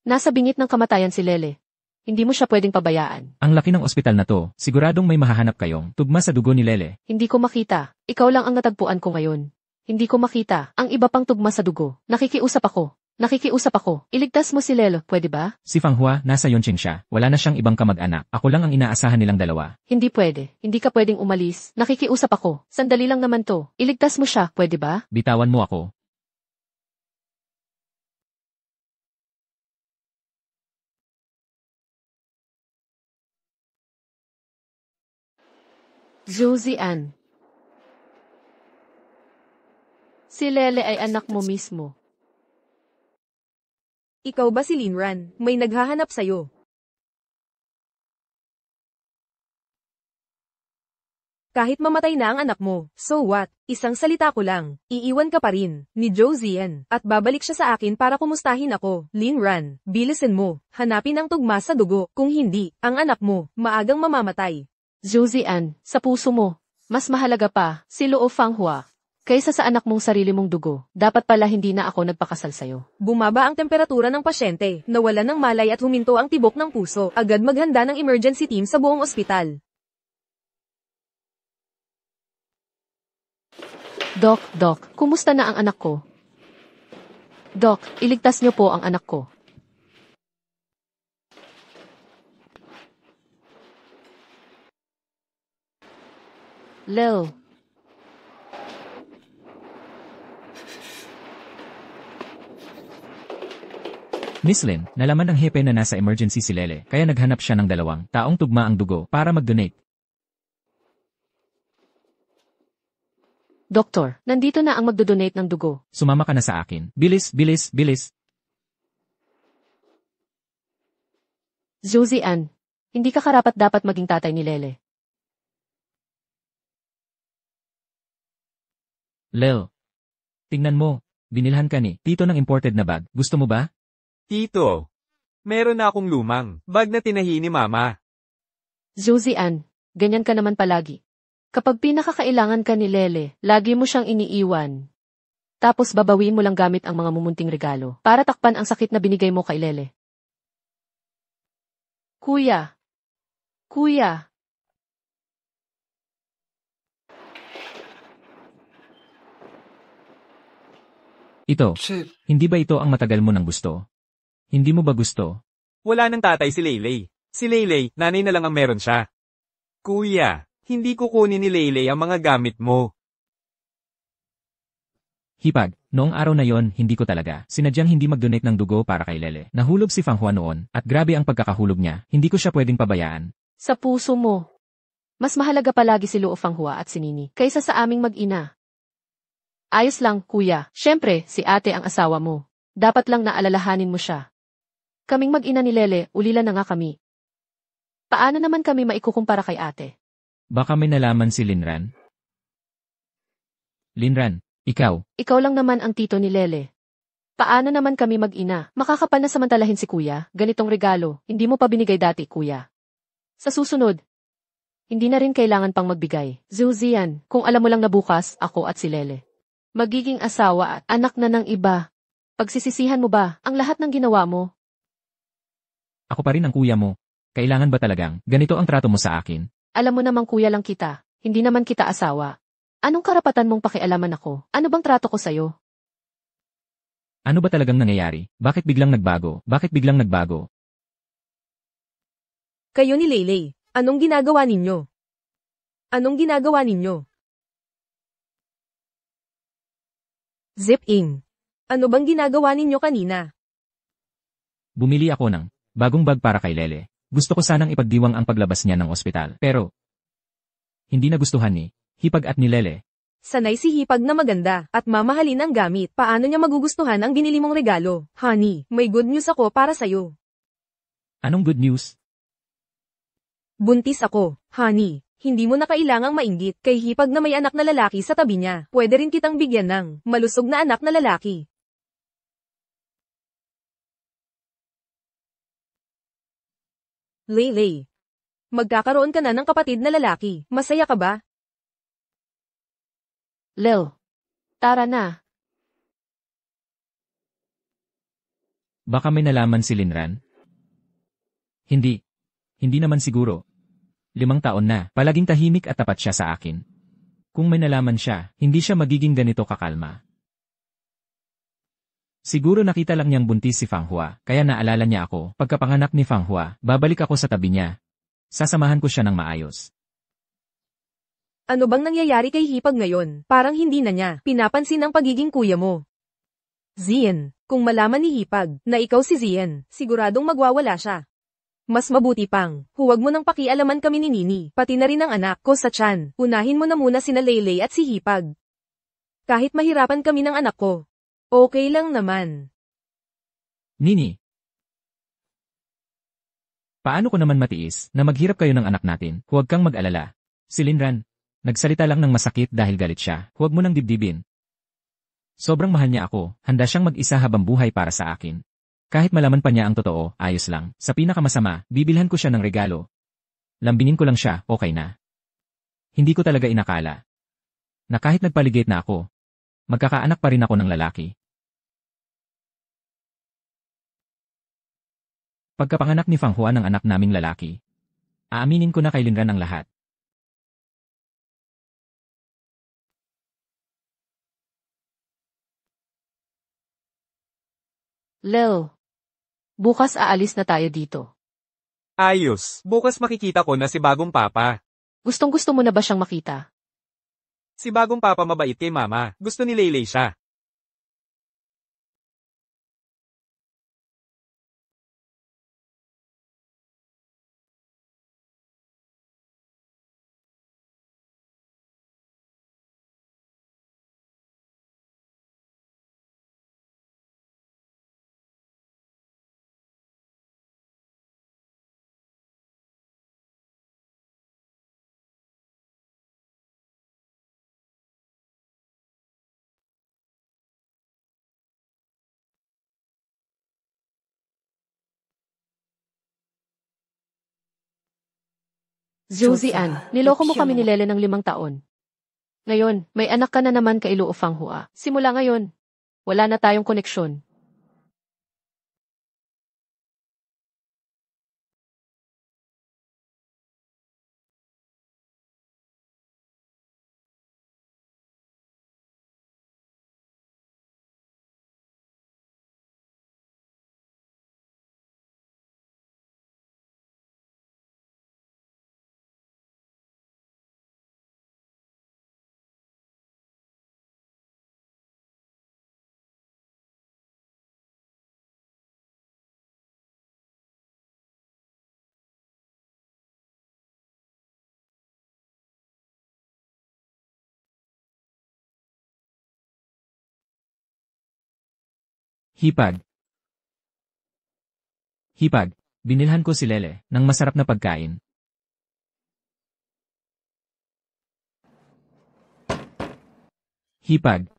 S1: Nasa bingit ng kamatayan si Lele. Hindi mo siya pwedeng pabayaan.
S3: Ang laki ng ospital na to. Siguradong may mahahanap kayong tugma sa dugo ni Lele.
S1: Hindi ko makita. Ikaw lang ang natagpuan ko ngayon. Hindi ko makita ang iba pang tugma sa dugo. Nakikiusap ako. Nakikiusap ako. Iligtas mo si Lele, pwede ba?
S3: Si Fanghua, nasa Yoncheng siya. Wala na siyang ibang kamag-anak. Ako lang ang inaasahan nilang dalawa.
S1: Hindi pwede. Hindi ka pwedeng umalis. Nakikiusap ako. Sandali lang naman to. Iligtas mo siya, pwede ba?
S3: Bitawan mo ako.
S1: Josie Ann. Si Lele ay anak mo mismo.
S4: Ikaw ba si Linran? May naghahanap sa'yo. Kahit mamatay na ang anak mo, so what? Isang salita ko lang, iiwan ka pa rin, ni Josian, at babalik siya sa akin para kumustahin ako. Linran, bilisin mo, hanapin ang tugma sa dugo, kung hindi, ang anak mo, maagang mamamatay.
S1: Josie Ann, sa puso mo, mas mahalaga pa, si Luo Fanghua, kaysa sa anak mong sarili mong dugo. Dapat pala hindi na ako nagpakasal sa'yo.
S4: Bumaba ang temperatura ng pasyente, nawala ng malay at huminto ang tibok ng puso. Agad maghanda ng emergency team sa buong ospital.
S1: Doc, kumusta na ang anak ko? Doc, iligtas niyo po ang anak ko. Lel.
S3: Miss Lin, nalaman ng hepe na nasa emergency si Lele, kaya naghanap siya ng 2 taong tugma ang dugo para mag-donate.
S1: Doktor, nandito na ang magdodonate ng dugo.
S3: Sumama ka na sa akin. Bilis, bilis, bilis.
S1: Josie Ann, hindi ka karapat-dapat maging tatay ni Lele.
S3: Lel. Tingnan mo. Binilhan ka ni Tito ng imported na bag. Gusto mo ba?
S2: Tito, meron na akong lumang bag na tinahi ni Mama.
S1: Josie Ann, ganyan ka naman palagi. Kapag pinakakailangan ka ni Lele, lagi mo siyang iniiwan. Tapos babawiin mo lang gamit ang mga mumunting regalo para takpan ang sakit na binigay mo kay Lele. Kuya.
S3: Ito. Hindi ba ito ang matagal mo nang gusto? Hindi mo ba gusto?
S2: Wala nang tatay si Leylay. Si Leylay, nanay na lang ang meron siya. Kuya, hindi kukunin ni Leylay ang mga gamit mo.
S3: Hipag, noong araw na yon hindi ko talaga sinadyang hindi mag-donate ng dugo para kay Lele. Nahulog si Fanghua noon, at grabe ang pagkakahulog niya, hindi ko siya pwedeng pabayaan.
S1: Sa puso mo. Mas mahalaga palagi si Luo Fanghua at si Nini kaysa sa aming mag-ina. Ayos lang, kuya. Siyempre, si ate ang asawa mo. Dapat lang na alalahanin mo siya. Kaming mag-ina ni Lele, ulila na nga kami. Paano naman kami maikukumpara kay ate?
S3: Baka may nalaman si Linran? Linran, ikaw.
S1: Ikaw lang naman ang tito ni Lele. Paano naman kami mag-ina? Makakapal na samantalahin si kuya, ganitong regalo, hindi mo pa binigay dati, kuya. Sa susunod, hindi na rin kailangan pang magbigay. Zuzian, kung alam mo lang na bukas, ako at si Lele magiging asawa at anak na ng iba. Pagsisisihan mo ba ang lahat ng ginawa mo?
S3: Ako pa rin ang kuya mo. Kailangan ba talagang ganito ang trato mo sa akin?
S1: Alam mo namang kuya lang kita, hindi naman kita asawa. Anong karapatan mong pakialaman ako? Ano bang trato ko sa'yo?
S3: Ano ba talagang nangyayari? Bakit biglang nagbago? Bakit biglang nagbago?
S4: Kayo ni Leylay, anong ginagawa ninyo? Anong ginagawa ninyo? Zip-ing. Ano bang ginagawa ninyo kanina?
S3: Bumili ako ng bagong bag para kay Lele. Gusto ko sanang ipagdiwang ang paglabas niya ng ospital. Pero, hindi nagustuhan ni Hipag at ni Lele.
S4: Sanay si Hipag na maganda at mamahalin ang gamit. Paano niya magugustuhan ang binili mong regalo? Honey, may good news ako para sa'yo.
S3: Anong good news?
S4: Buntis ako, honey. Hindi mo na kailangang mainggit kay Hipag na may anak na lalaki sa tabi niya. Pwede rin kitang bigyan ng malusog na anak na lalaki. Lele, magkakaroon ka na ng kapatid na lalaki. Masaya ka ba?
S1: Lil, tara na.
S3: Baka may nalaman si Linran? Hindi. Hindi naman siguro. 5 taon na, palaging tahimik at tapat siya sa akin. Kung may nalaman siya, hindi siya magiging ganito kakalma. Siguro nakita lang niyang buntis si Fang Hua, kaya naalala niya ako. Pagkapanganak ni Fang Hua, babalik ako sa tabi niya. Sasamahan ko siya ng maayos.
S4: Ano bang nangyayari kay Hipag ngayon? Parang hindi na niya pinapansin ang pagiging kuya mo. Zien, kung malaman ni Hipag na ikaw si Zien, siguradong magwawala siya. Mas mabuti pang, huwag mo nang pakialaman kami ni Nini, pati na rin ang anak ko sa tiyan. Unahin mo na muna sina Lele at si Hipag. Kahit mahirapan kami ng anak ko, okay lang naman.
S3: Nini, paano ko naman matiis na maghirap kayo ng anak natin? Huwag kang mag-alala. Si Linran, nagsalita lang ng masakit dahil galit siya. Huwag mo nang dibdibin. Sobrang mahal niya ako, handa siyang mag-isa habang buhay para sa akin. Kahit malaman pa niya ang totoo, ayos lang. Sa pinakamasama, bibilhan ko siya ng regalo. Lambingin ko lang siya, okay na. Hindi ko talaga inakala na kahit nagpaligate na ako, magkakaanak pa rin ako ng lalaki. Pagkapanganak ni Fang Hua ng anak naming lalaki, aaminin ko na kay Linran ang lahat.
S1: Lil, bukas aalis na tayo dito.
S2: Ayos, bukas makikita ko na si bagong papa.
S1: Gustong-gusto mo na ba siyang makita?
S2: Si bagong papa mabait kay mama, gusto ni Lele siya.
S1: Josie Ann, niloko mo kami ni Lele ng 5 taon. Ngayon, may anak ka na naman kay Luo Fang Hua. Simula ngayon, wala na tayong koneksyon.
S3: Hipag. Hipag, binilhan ko si Lele ng masarap na pagkain. Hipag.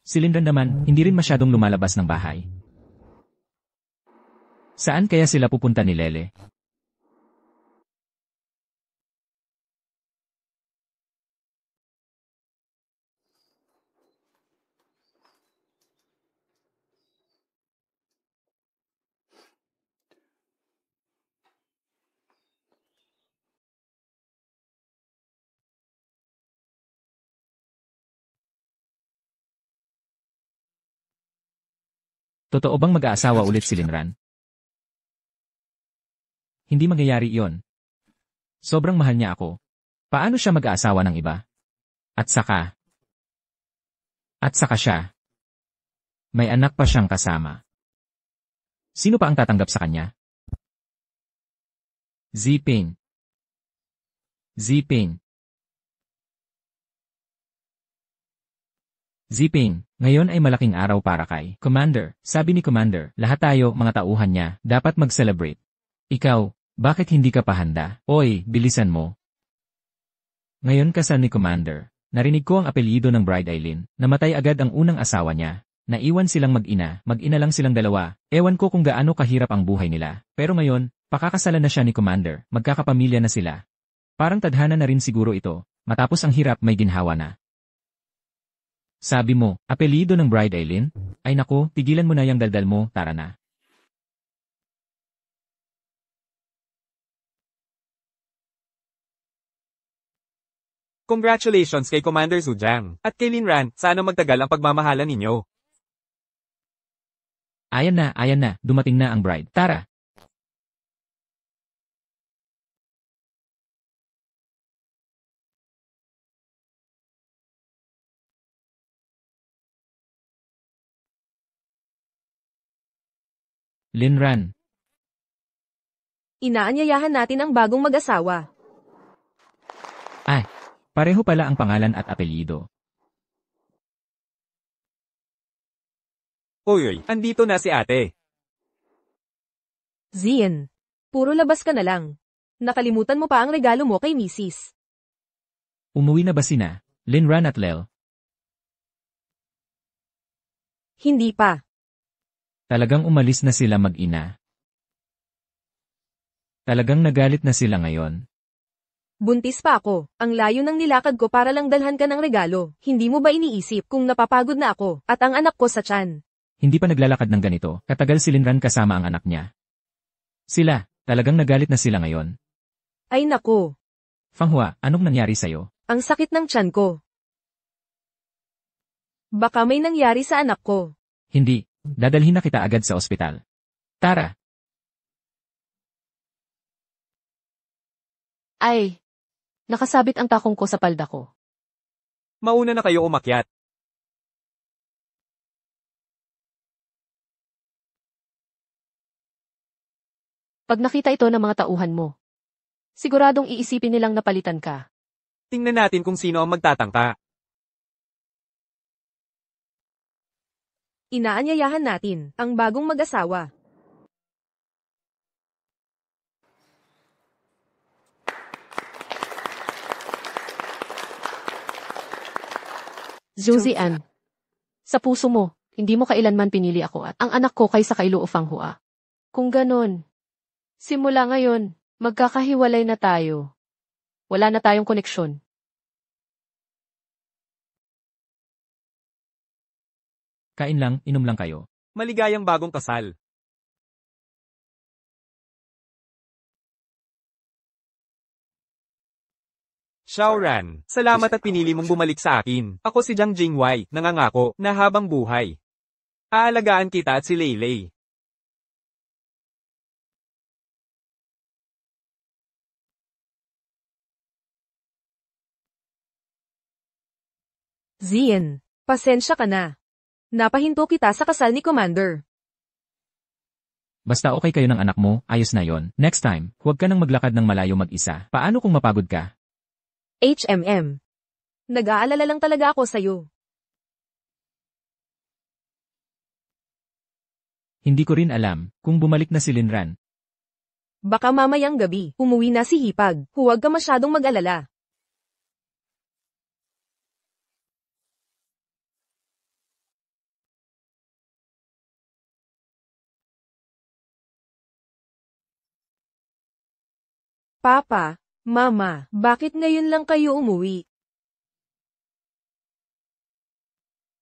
S3: Si Linran naman, hindi rin masyadong lumalabas ng bahay. Saan kaya sila pupunta ni Lele? Totoo bang mag-aasawa ulit si Linran? Hindi mangyayari iyon. Sobrang mahal niya ako. Paano siya mag-aasawa ng iba? At saka siya. May anak pa siyang kasama. Sino pa ang tatanggap sa kanya? Ziping. Ziping, ngayon ay malaking araw para kay Commander. Sabi ni Commander, lahat tayo, mga tauhan niya, dapat mag-celebrate. Ikaw, bakit hindi ka pa handa? Oy, bilisan mo. Ngayon kasal ni Commander. Narinig ko ang apelyido ng bride Eileen. Namatay agad ang unang asawa niya. Naiwan silang mag-ina lang silang dalawa. Ewan ko kung gaano kahirap ang buhay nila. Pero ngayon, pakakasalan na siya ni Commander. Magkakapamilya na sila. Parang tadhana na rin siguro ito. Matapos ang hirap may ginhawa na. Sabi mo, apelyido ng bride Eileen? Ay naku, tigilan mo na yung daldal mo, tara na.
S2: Congratulations kay Commander Zhujiang. At kay Linran, sana magtagal ang pagmamahalan ninyo.
S3: Ayan na, dumating na ang bride. Tara! Linran.
S4: Inaanyayahan natin ang bagong mag-asawa.
S3: Pareho pala ang pangalan at apelyido.
S2: Uy, andito na si ate.
S4: Zian, puro labas ka na lang. Nakalimutan mo pa ang regalo mo kay Mrs.
S3: Umuwi na ba sina Linran at Lel?
S4: Hindi pa.
S3: Talagang umalis na sila mag-ina. Talagang nagalit na sila ngayon.
S4: Buntis pa ako. Ang layo ng nilakad ko para lang dalhan ka ng regalo. Hindi mo ba iniisip kung napapagod na ako at ang anak ko sa tiyan?
S3: Hindi pa naglalakad ng ganito, katagal si Linran kasama ang anak niya. Sila, talagang nagalit na sila ngayon.
S4: Ay nako.
S3: Fanghua, anong nangyari sa'yo?
S4: Ang sakit ng tiyan ko. Baka may nangyari sa anak ko.
S3: Hindi, dadalhin na kita agad sa ospital. Tara!
S1: Ay, nakasabit ang takong ko sa palda ko.
S2: Mauna na kayo umakyat.
S1: Pag nakita ito ng mga tauhan mo, siguradong iisipin nilang napalitan ka.
S2: Tingnan natin kung sino ang magtatangka.
S4: Inaanyayahan natin ang bagong mag-asawa.
S1: Zhujian, sa puso mo, hindi mo kailanman pinili ako at ang anak ko kaysa kay Luo Fanghua. Kung ganon, simula ngayon, magkakahiwalay na tayo. Wala na tayong koneksyon.
S3: Kain lang, inom lang kayo.
S2: Maligayang bagong kasal. Xiaoran, salamat at pinili mong bumalik sa akin. Ako si Jiang Jingwei, nangangako na habang buhay. Aalagaan kita at si Leyley.
S4: Zian, pasensya ka na. Napahinto kita sa kasal ni Commander.
S3: Basta okay kayo ng anak mo, ayos na yon. Next time, huwag ka nang maglakad ng malayo mag-isa. Paano kung mapagod ka?
S4: HMM. Nag-aalala lang talaga ako sa'yo.
S3: Hindi ko rin alam kung bumalik na si Linran.
S4: Baka mamayang gabi, umuwi na si Hipag. Huwag ka masyadong mag-alala. Papa, Mama, bakit ngayon lang kayo umuwi?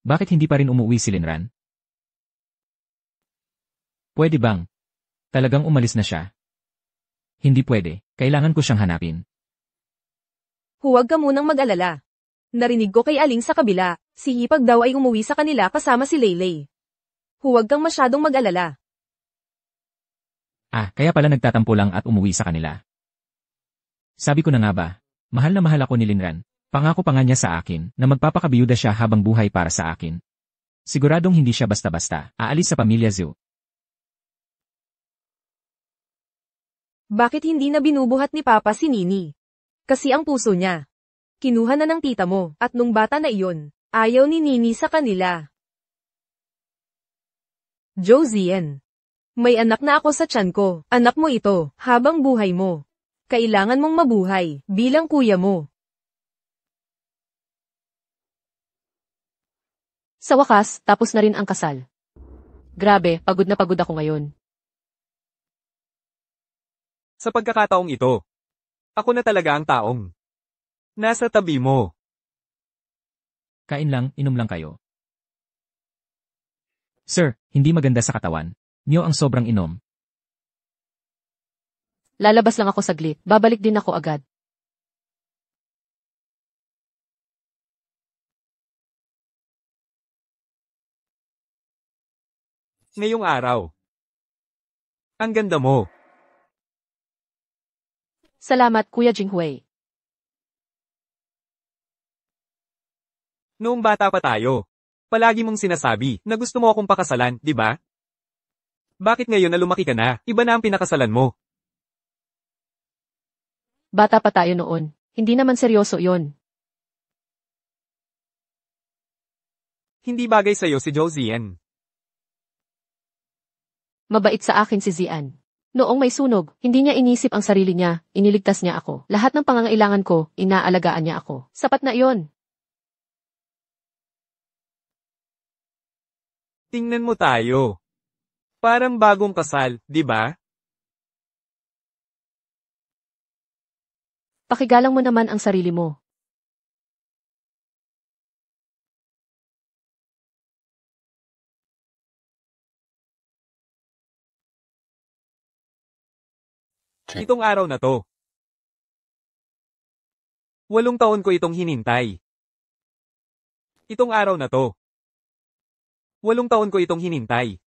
S3: Bakit hindi pa rin umuwi si Linran? Pwede bang? Talagang umalis na siya? Hindi pwede, kailangan ko siyang hanapin.
S4: Huwag ka munang mag-alala. Narinig ko kay Aling sa kabila, si Hipag daw ay umuwi sa kanila kasama si Leyley. Huwag kang masyadong mag-alala.
S3: Kaya pala nagtatampo lang at umuwi sa kanila. Sabi ko na nga ba, mahal na mahal ako ni Linran. Pangako pa nga niya sa akin na magpapakabiyuda siya habang buhay para sa akin. Siguradong hindi siya basta-basta aalis sa pamilya Zhu.
S4: Bakit hindi na binubuhat ni Papa si Nini? Kasi ang puso niya. Kinuha na ng tita mo, at nung bata na iyon, ayaw ni Nini sa kanila. Josian. May anak na ako sa tiyan ko, anak mo ito, habang buhay mo. Kailangan mong mabuhay, bilang kuya mo.
S1: Sa wakas, tapos na rin ang kasal. Grabe, pagod na pagod ako ngayon.
S2: Sa pagkakataong ito, ako na talaga ang taong nasa tabi mo.
S3: Kain lang, inom lang kayo. Sir, hindi maganda sa katawan niyo ang sobrang inom.
S1: Lalabas lang ako saglit, babalik din ako agad.
S2: Ngayong araw. Ang ganda mo.
S1: Salamat, Kuya Jinghui.
S2: Noong bata pa tayo, palagi mong sinasabi na gusto mo akong pakasalan, di ba? Bakit ngayon na lumaki ka na, iba na ang pinakasalan mo?
S1: Bata pa tayo noon. Hindi naman seryoso yon.
S2: Hindi bagay sa'yo si Josian.
S1: Mabait sa akin si Zian. Noong may sunog, hindi niya inisip ang sarili niya, iniligtas niya ako. Lahat ng pangangailangan ko, inaalagaan niya ako. Sapat na iyon.
S2: Tingnan mo tayo. Parang bagong kasal, di ba?
S1: Pakigalang mo naman ang sarili mo.
S2: Itong araw na to. 8 taon ko itong hinintay. Itong araw na to. 8 taon ko itong hinintay.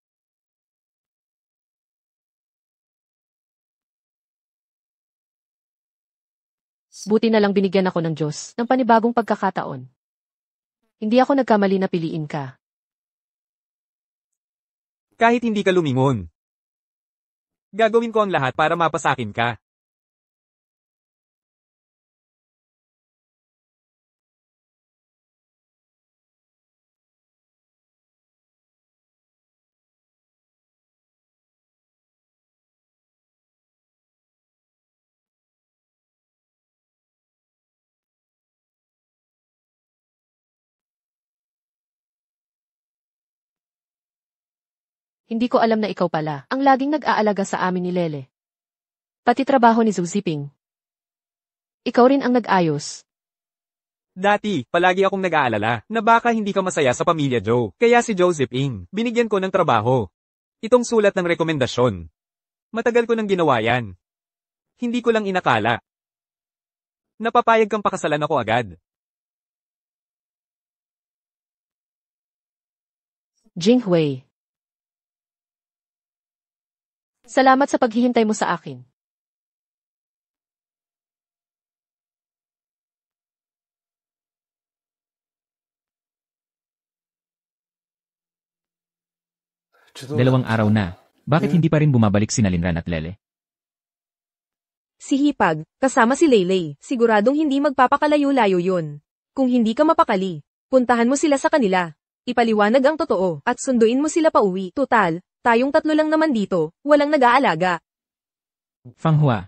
S1: Buti na lang binigyan ako ng Diyos ng panibagong pagkakataon. Hindi ako nagkamali na piliin ka.
S2: Kahit hindi ka lumingon. Gagawin ko ang lahat para mapasakin ka.
S1: Hindi ko alam na ikaw pala ang laging nag-aalaga sa amin ni Lele. Pati trabaho ni Zhu Ziping. Ikaw rin ang nag-ayos.
S2: Dati, palagi akong nag-aalala na baka hindi ka masaya sa pamilya Joe. Kaya si Joseph Ng, binigyan ko ng trabaho. Itong sulat ng rekomendasyon. Matagal ko nang ginawa yan. Hindi ko lang inakala. Napapayag kang pakasalan ako agad.
S1: Jinghui. Salamat sa paghihintay mo sa akin.
S3: Dalawang araw na. Bakit hindi pa rin bumabalik si Linran at Lele?
S4: Si Hipag, kasama si Leylay, siguradong hindi magpapakalayo-layo yun. Kung hindi ka mapakali, puntahan mo sila sa kanila. Ipaliwanag ang totoo, at sunduin mo sila pauwi. Tutal, tayong 3 lang naman dito, walang nag-aalaga.
S3: Fanghua,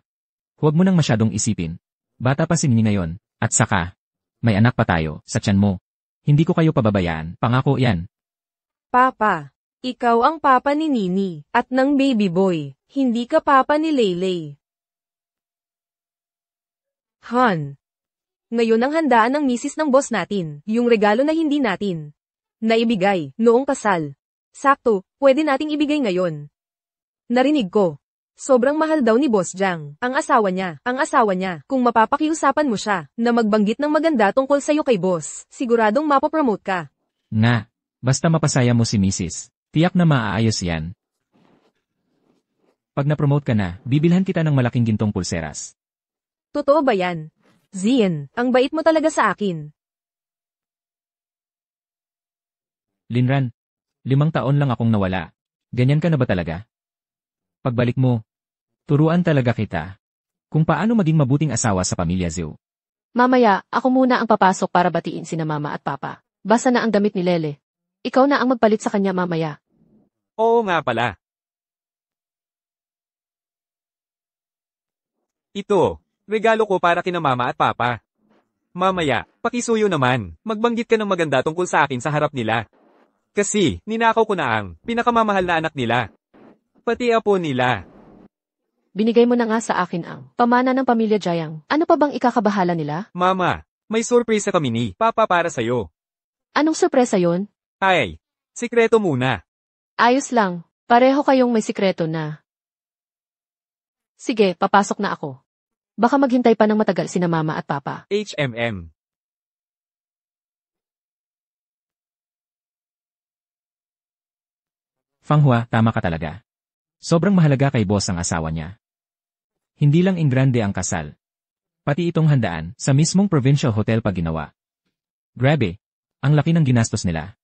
S3: huwag mo nang masyadong isipin. Bata pa si Nini ngayon, at saka, may anak pa tayo, sa tiyan mo. Hindi ko kayo pababayaan, pangako yan.
S4: Papa, ikaw ang papa ni Nini, at ng baby boy, hindi ka papa ni Leylay. Han. Ngayon ang handaan ng misis ng boss natin, yung regalo na hindi natin naibigay noong kasal. Sakto, pwede nating ibigay ngayon. Narinig ko. Sobrang mahal daw ni Boss Jiang, ang asawa niya, kung mapapakiusapan mo siya, na magbanggit ng maganda tungkol sa'yo kay boss, siguradong mapopromote ka.
S3: Nga, basta mapasaya mo si Mrs. Tiyak na maaayos yan. Pag na-promote ka na, bibilhan kita ng malaking gintong pulseras.
S4: Totoo ba yan? Zian, ang bait mo talaga sa akin.
S3: Linran, 5 taon lang akong nawala. Ganyan ka na ba talaga? Pagbalik mo, turuan talaga kita kung paano maging mabuting asawa sa pamilya Zhu.
S1: Mamaya, ako muna ang papasok para batiin sina mama at papa. Basa na ang damit ni Lele. Ikaw na ang magpalit sa kanya mamaya.
S2: Oo nga pala. Ito, regalo ko para kina mama at papa. Mamaya, pakisuyo naman, magbanggit ka ng maganda tungkol sa akin sa harap nila. Kasi, ninakaw ko na ang pinakamamahal na anak nila. Pati apo nila.
S1: Binigay mo na nga sa akin ang pamana ng pamilya Jiang. Ano pa bang ikakabahala nila?
S2: Mama, may sorpresa kami ni Papa para sa'yo.
S1: Anong sorpresa yon?
S2: Ay, sikreto muna.
S1: Ayos lang. Pareho kayong may sikreto na. Sige, papasok na ako. Baka maghintay pa ng matagal sina mama at papa.
S2: HMM.
S3: Fanghua, tama ka talaga. Sobrang mahalaga kay boss ang asawa niya. Hindi lang ingrande ang kasal. Pati itong handaan, sa mismong provincial hotel pa ginawa. Grabe, ang laki ng ginastos nila.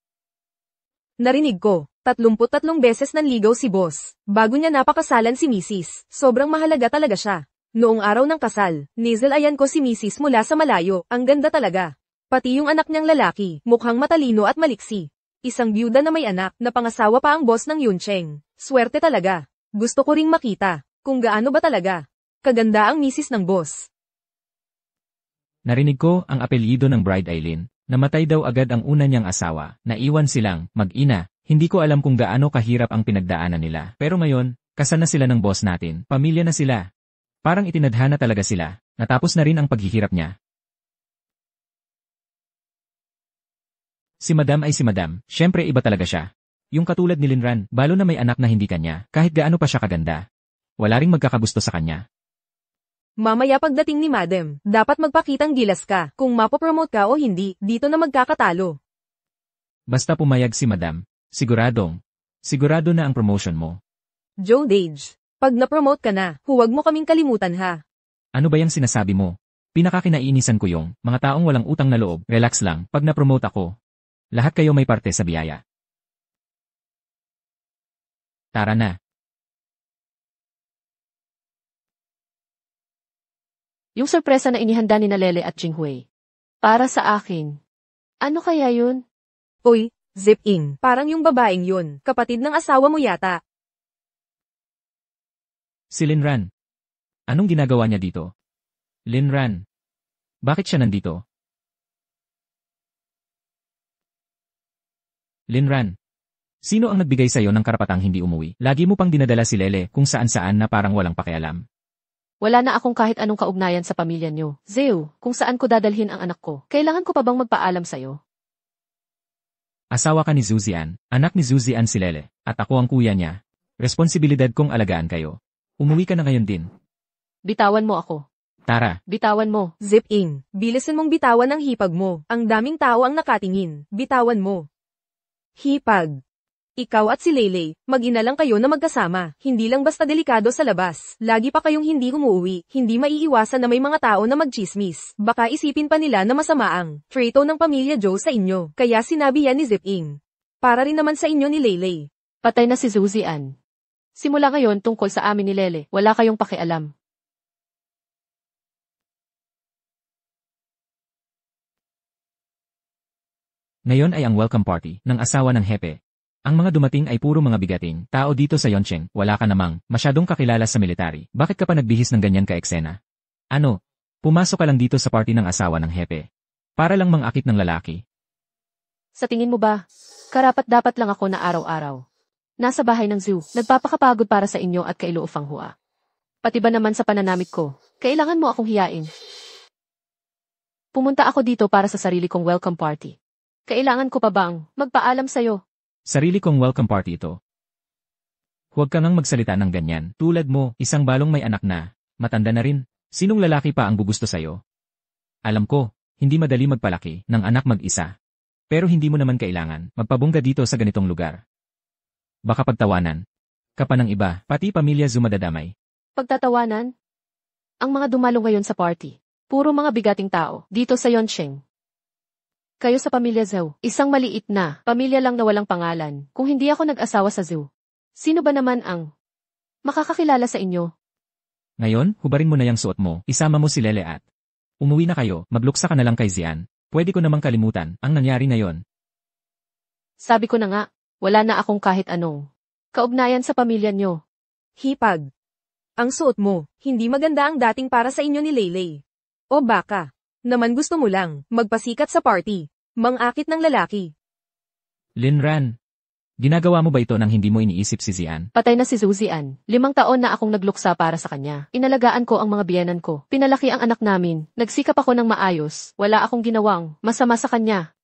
S4: Narinig ko, 33 beses nanligaw si boss, bago niya napakasalan si Mrs. Sobrang mahalaga talaga siya. Noong araw ng kasal, nizelayan ko si Mrs. mula sa malayo, ang ganda talaga. Pati yung anak niyang lalaki, mukhang matalino at maliksi. Isang byuda na may anak, na pangasawa pa ang boss ng Yuncheng. Swerte talaga. Gusto ko ring makita, kung gaano ba talaga kaganda ang misis ng boss.
S3: Narinig ko ang apelyido ng bride Aileen. Namatay daw agad ang una niyang asawa. Naiwan silang mag-ina. Hindi ko alam kung gaano kahirap ang pinagdaanan nila. Pero ngayon, kasal na sila ng boss natin. Pamilya na sila. Parang itinadhana talaga sila. Natapos na rin ang paghihirap niya. Si Madam ay si Madam. Syempre iba talaga siya. Yung katulad ni Linran, balo na may anak na hindi kanya. Kahit gaano pa siya kaganda. Wala ring magkakagusto sa kanya.
S4: Mamaya pagdating ni Madam, dapat magpakitang gilas ka, kung mapopromote ka o hindi, dito na magkakatalo.
S3: Basta pumayag si Madam, sigurado na ang promotion mo.
S4: Joe Dage, pag na-promote ka na, huwag mo kaming kalimutan ha.
S3: Ano ba yung sinasabi mo? Pinakakinainisan ko yung mga taong walang utang na loob. Relax lang, pag na-promote ako. Lahat kayo may parte sa biyaya. Tara na.
S1: Yung sorpresa na inihanda ni Lele at Jinghui. Para sa akin. Ano kaya yun?
S4: Uy, Zip-ing, parang yung babaeng yun, kapatid ng asawa mo yata.
S3: Si Linran. Anong ginagawa niya dito? Linran. Bakit siya nandito? Linran. Sino ang nagbigay sa'yo ng karapatang hindi umuwi? Lagi mo pang dinadala si Lele kung saan-saan na parang walang pakialam.
S1: Wala na akong kahit anong kaugnayan sa pamilya niyo. Zeo, kung saan ko dadalhin ang anak ko, kailangan ko pa bang magpaalam sa'yo?
S3: Asawa ka ni Zuzian, anak ni Zuzian si Lele, at ako ang kuya niya. Responsibilidad kong alagaan kayo. Umuwi ka na ngayon din.
S1: Bitawan mo ako.
S3: Tara.
S1: Bitawan mo.
S4: Zip-ing, bilisan mong bitawan ang hipag mo. Ang daming tao ang nakatingin. Bitawan mo. Hipag. Ikaw at si Lele, mag-ina lang kayo na magkasama. Hindi lang basta delikado sa labas. Lagi pa kayong hindi umuwi. Hindi maiiwasan na may mga tao na magchismis. Baka isipin pa nila na masama ang trato ng pamilya Joe sa inyo. Kaya sinabi yan ni Zip-ing. Para rin naman sa inyo ni Lele.
S1: Patay na si Zuzian. Simula ngayon tungkol sa amin ni Lele, wala kayong pakialam.
S3: Ngayon ay ang welcome party ng asawa ng hepe. Ang mga dumating ay puro mga bigating tao dito sa Yoncheng. Wala ka namang masyadong kakilala sa military. Bakit ka pa nagbihis ng ganyan ka-eksena? Ano? Pumasok ka lang dito sa party ng asawa ng hepe. Para lang mangakit ng lalaki.
S1: Sa tingin mo ba, karapat-dapat lang ako na araw-araw? Nasa bahay ng zoo, nagpapakapagod para sa inyo at kay Luo Fanghua. Pati ba naman sa pananamit ko, kailangan mo akong hiyain. Pumunta ako dito para sa sarili kong welcome party. Kailangan ko pa bang magpaalam sa'yo?
S3: Sarili kong welcome party ito. Huwag ka nang magsalita ng ganyan. Tulad mo, isang balong may anak na, matanda na rin. Sinong lalaki pa ang gugusto sa'yo? Alam ko, hindi madali magpalaki ng anak mag-isa. Pero hindi mo naman kailangan magpabongga dito sa ganitong lugar. Baka pagtawanan ka pa ng iba, pati pamilya Zhu madadamay.
S1: Pagtatawanan? Ang mga dumalo ngayon sa party. Puro mga bigating tao, dito sa Yonsheng. Kayo sa pamilya Zhou, isang maliit na pamilya lang na walang pangalan. Kung hindi ako nag-asawa sa Zhou, sino ba naman ang makakakilala sa inyo?
S3: Ngayon, hubarin mo na yung suot mo, isama mo si Lele at umuwi na kayo, magluksa ka na lang kay Zian. Pwede ko namang kalimutan ang nangyari na yon.
S1: Sabi ko na nga, wala na akong kahit anong kaugnayan sa pamilya nyo.
S4: Hipag. Ang suot mo, hindi maganda ang dating para sa inyo ni Leylay. O baka, naman gusto mo lang, magpasikat sa party, mang-akit ng lalaki.
S3: Linran, ginagawa mo ba ito nang hindi mo iniisip si Zian?
S1: Patay na si Zuzian. 5 taon na akong nagluksa para sa kanya. Inalagaan ko ang mga biyenan ko. Pinalaki ang anak namin. Nagsikap ako ng maayos. Wala akong ginawang masama sa kanya.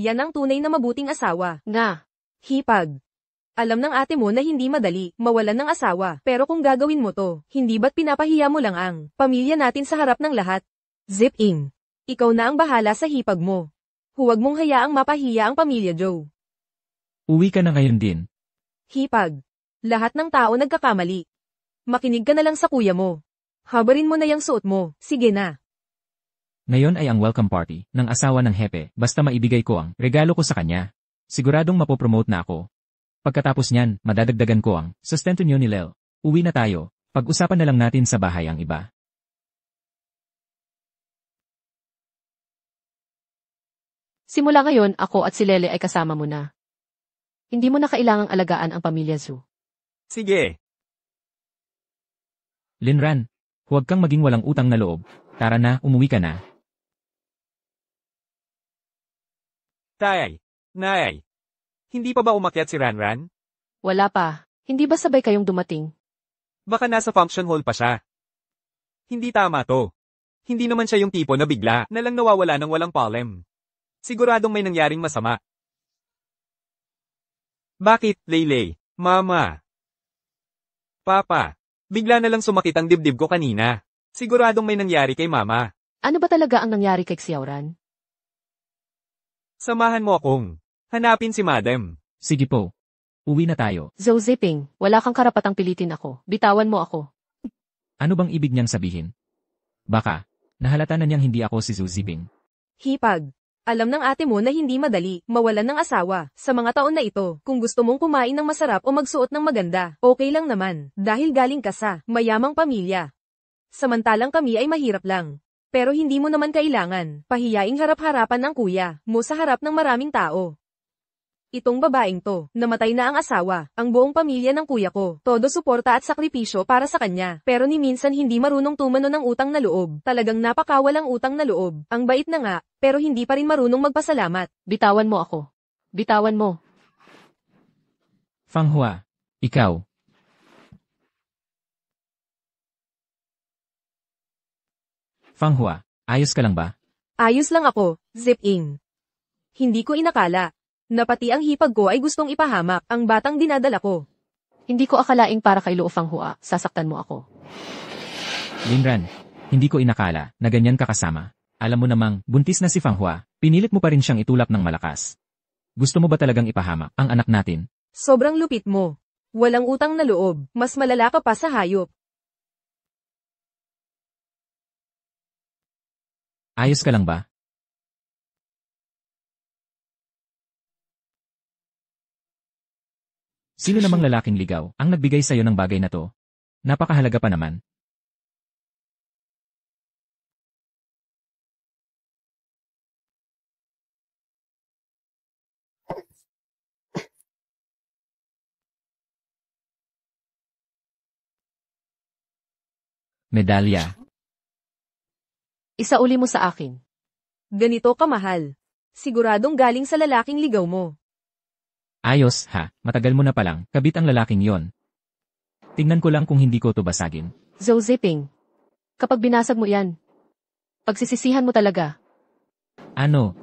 S4: Yan ang tunay na mabuting asawa.
S1: Nga,
S4: Hipag. Alam ng ate mo na hindi madali mawalan ng asawa, pero kung gagawin mo to, hindi ba't pinapahiya mo lang ang pamilya natin sa harap ng lahat? Zip-in. Ikaw na ang bahala sa hipag mo. Huwag mong hayaang mapahiya ang pamilya Joe.
S3: Uwi ka na ngayon din.
S4: Hipag. Lahat ng tao nagkakamali. Makinig ka na lang sa kuya mo. Habarin mo na yung suot mo, sige na.
S3: Ngayon ay ang welcome party ng asawa ng hepe, basta maibigay ko ang regalo ko sa kanya. Siguradong mapopromote na ako. Pagkatapos niyan, madadagdagan ko ang sustento niyo ni Lel. Uwi na tayo. Pag-usapan na lang natin sa bahay ang iba.
S1: simula ngayon ako at si Lele ay kasama mo na. Hindi mo na kailangang alagaan ang pamilya Zhu.
S2: Sige.
S3: Linran, huwag kang maging walang utang na loob. Tara na, umuwi ka na.
S2: Tay. Nay. Hindi pa ba umakyat si Ranran?
S1: Wala pa. Hindi ba sabay kayong dumating?
S2: Baka nasa function hall pa siya. Hindi tama to. Hindi naman siya yung tipo na bigla na lang nawawala ng walang palem. Siguradong may nangyaring masama. Bakit, Leylay? Mama? Papa? Bigla na lang sumakit ang dibdib ko kanina. Siguradong may nangyari kay Mama.
S1: Ano ba talaga ang nangyari kay Xiaoran?
S2: Samahan mo akong hanapin si Madam.
S3: Sige po. Uwi na tayo.
S1: Zhou Ziping, wala kang karapatang pilitin ako. Bitawan mo ako.
S3: Ano bang ibig niyang sabihin? Baka, nahalata na niyang hindi ako si Zhu Ziping.
S4: Hipag. Alam ng ate mo na hindi madali mawalan ng asawa sa mga taon na ito. Kung gusto mong kumain ng masarap o magsuot ng maganda, okay lang naman dahil galing ka sa mayamang pamilya. Samantalang kami ay mahirap lang. Pero hindi mo naman kailangan pahiyaing harap-harapan ng kuya mo sa harap ng maraming tao. Itong babaeng to, namatay na ang asawa, ang buong pamilya ng kuya ko, todo suporta at sakripisyo para sa kanya. Pero ni minsan hindi marunong tumano ng utang na loob. Talagang napakawalang utang na loob. Ang bait na nga, pero hindi pa rin marunong magpasalamat.
S1: Bitawan mo ako. Bitawan mo.
S3: Fang Hua, ikaw. Fang Hua, ayos ka lang ba?
S4: Ayos lang ako, zip-in. Hindi ko inakala na pati ang hipag ko ay gustong ipahamak ang batang dinadala ko.
S1: Hindi ko akalaing para kay Luo Fang Hua, sasaktan mo ako.
S3: Linran, hindi ko inakala na ganyan ka kasama. Alam mo namang, buntis na si Fang Hua, pinilit mo pa rin siyang itulak ng malakas. Gusto mo ba talagang ipahamak ang anak natin?
S4: Sobrang lupit mo. Walang utang na loob, mas malala ka pa sa hayop.
S3: Ayos ka lang ba? Sino namang lalaking ligaw ang nagbigay sa'yo ng bagay na to? Napakahalaga pa naman. Medalya.
S1: Isauli mo sa akin.
S4: Ganito kamahal. Siguradong galing sa lalaking ligaw mo.
S3: Ayos, ha? Matagal mo na palang, kabit ang lalaking yon. Tingnan ko lang kung hindi ko to basagin.
S1: Zhou Ziping. Kapag binasag mo yan, pagsisisihan mo talaga.
S3: Ano?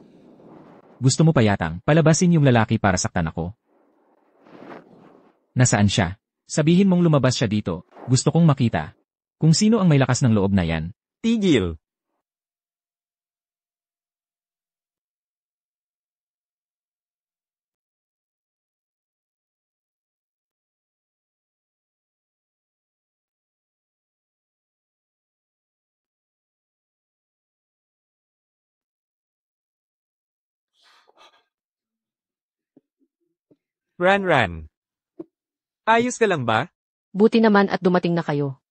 S3: Gusto mo pa yatang palabasin yung lalaki para saktan ako? Nasaan siya? Sabihin mong lumabas siya dito. Gusto kong makita kung sino ang may lakas ng loob na yan.
S2: Tigil. Ran. Ayos ka lang ba?
S1: Buti naman at dumating na kayo.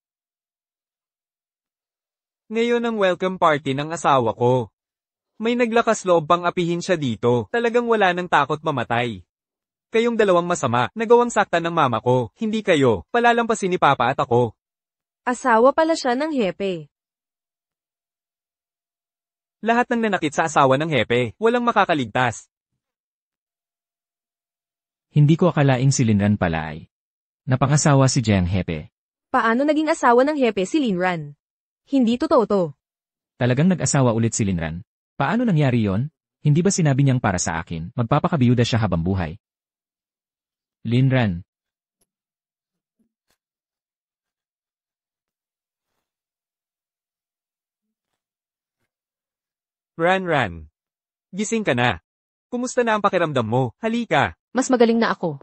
S2: Ngayon ang welcome party ng asawa ko. May naglakas loob pang apihin siya dito. Talagang wala nang takot mamatay. Kayong dalawang masama, nagawang saktan ng mama ko, hindi kayo. Palalampasin ni Papa at ako.
S4: Asawa pala siya ng hepe.
S2: Lahat ng nanakit sa asawa ng hepe, walang makakaligtas.
S3: Hindi ko akalaing si Linran pala ay. Napangasawa si Jiang Hepe.
S4: Paano naging asawa ng hepe si Linran? Hindi totoo to.
S3: Talagang nag-asawa ulit si Linran. Paano nangyari yon? Hindi ba sinabi niyang para sa akin, magpapakabiyuda siya habang buhay? Linran.
S2: Ran. Gising ka na. Kumusta na ang pakiramdam mo? Halika.
S1: Mas magaling na ako.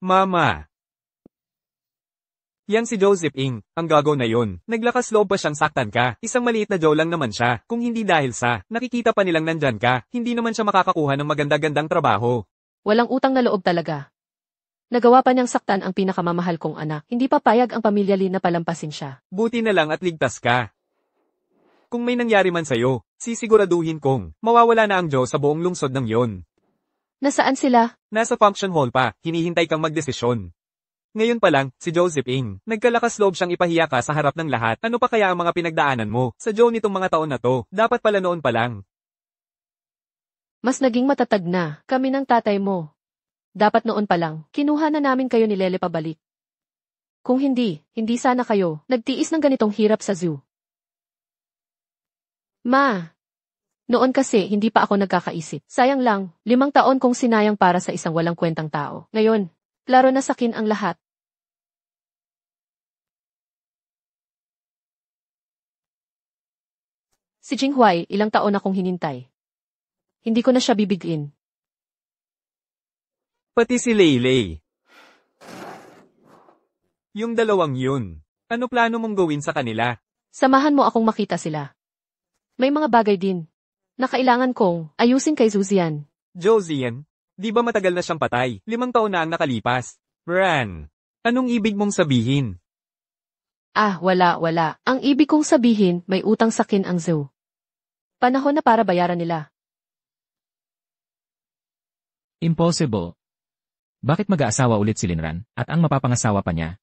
S2: Mama. Yang si Joseph Ng, ang gago na yon. Naglakas loob pa siyang saktan ka. Isang maliit na Joe lang naman siya. Kung hindi dahil sa, nakikita pa nilang nandyan ka, hindi naman siya makakakuha ng maganda-gandang trabaho.
S1: Walang utang na loob talaga. Nagawa pa niyang saktan ang pinakamamahal kong anak. Hindi papayag ang pamilya Lin na palampasin siya.
S2: Buti na lang at ligtas ka. Kung may nangyari man sa'yo, sisiguraduhin kong mawawala na ang Joe sa buong lungsod ng yon.
S1: Nasaan sila?
S2: Nasa function hall pa, hinihintay kang magdesisyon. Ngayon pa lang, si Joseph Ng, nagkalakas loob siyang ipahiya ka sa harap ng lahat. Ano pa kaya ang mga pinagdaanan mo sa Joe nitong mga taon na to? Dapat pala noon pa lang.
S1: Mas naging matatag na kami ng tatay mo. Dapat noon pa lang, kinuha na namin kayo ni Lele pabalik. Kung hindi sana kayo nagtiis ng ganitong hirap sa zoo. Ma! Noon kasi hindi pa ako nagkakaisip. Sayang lang, 5 taon kong sinayang para sa isang walang kwentang tao. Ngayon, klaro na sakin ang lahat. Si Jinghuai, ilang taon akong hinintay. Hindi ko na siya bibigin.
S2: Pati si Leylay. Yung dalawang yun. Ano plano mong gawin sa kanila?
S1: Samahan mo akong makita sila. May mga bagay din na kailangan kong ayusin kay Zuzian.
S2: Josian, di ba matagal na siyang patay? 5 taon na ang nakalipas. Ran, anong ibig mong sabihin?
S1: Ah, wala. Ang ibig kong sabihin, may utang sakin ang zoo. Panahon na para bayaran nila.
S3: Impossible. Bakit mag-aasawa ulit si Linran, at ang mapapangasawa pa niya?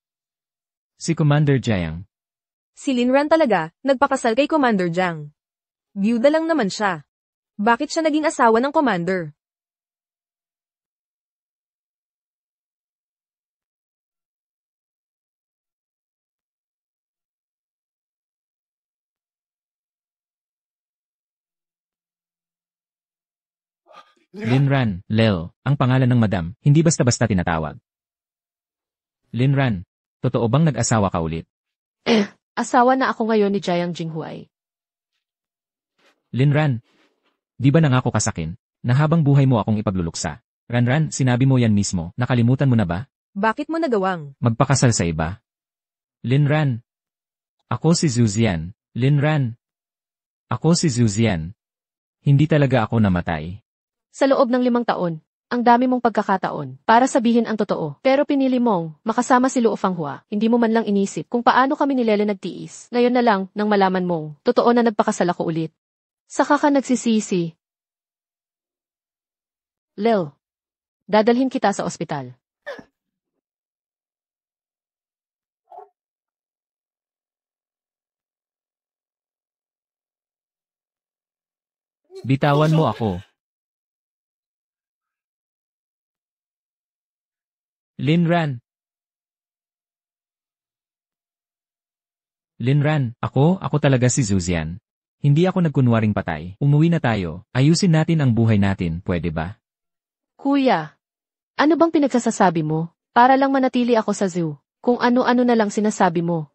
S3: Si Commander Jiang.
S4: Si Linran talaga, nagpakasal kay Commander Jiang. Byuda lang naman siya. Bakit siya naging asawa ng Commander?
S3: Linran, Lel, ang pangalan ng madam, hindi basta-basta tinatawag. Linran, totoo bang nag-asawa ka ulit?
S1: Asawa na ako ngayon ni Jiang Jinghuai.
S3: Linran, di ba nangako ka sakin, na habang buhay mo akong ipagluluksa? Ranran, sinabi mo yan mismo, nakalimutan mo na ba?
S4: Bakit mo nagawang?
S3: Magpakasal sa iba? Linran. Ako si Zuzian. Linran. Ako si Zuzian. Hindi talaga ako namatay.
S1: Sa loob ng 5 taon, ang dami mong pagkakataon para sabihin ang totoo. Pero pinili mong makasama si Luo Fanghua. Hindi mo man lang inisip kung paano kami ni Lele nagtiis. Ngayon na lang nang malaman mong totoo na nagpakasal ako ulit. Saka ka nagsisisi. Lil, dadalhin kita sa ospital.
S3: Bitawan mo ako. Linran. Linran, ako talaga si Zuzian. Hindi ako nagkunwaring patay. Umuwi na tayo. Ayusin natin ang buhay natin, pwede ba?
S1: Kuya, ano bang pinagsasasabi mo? Para lang manatili ako sa zoo. Kung ano-ano na lang sinasabi mo.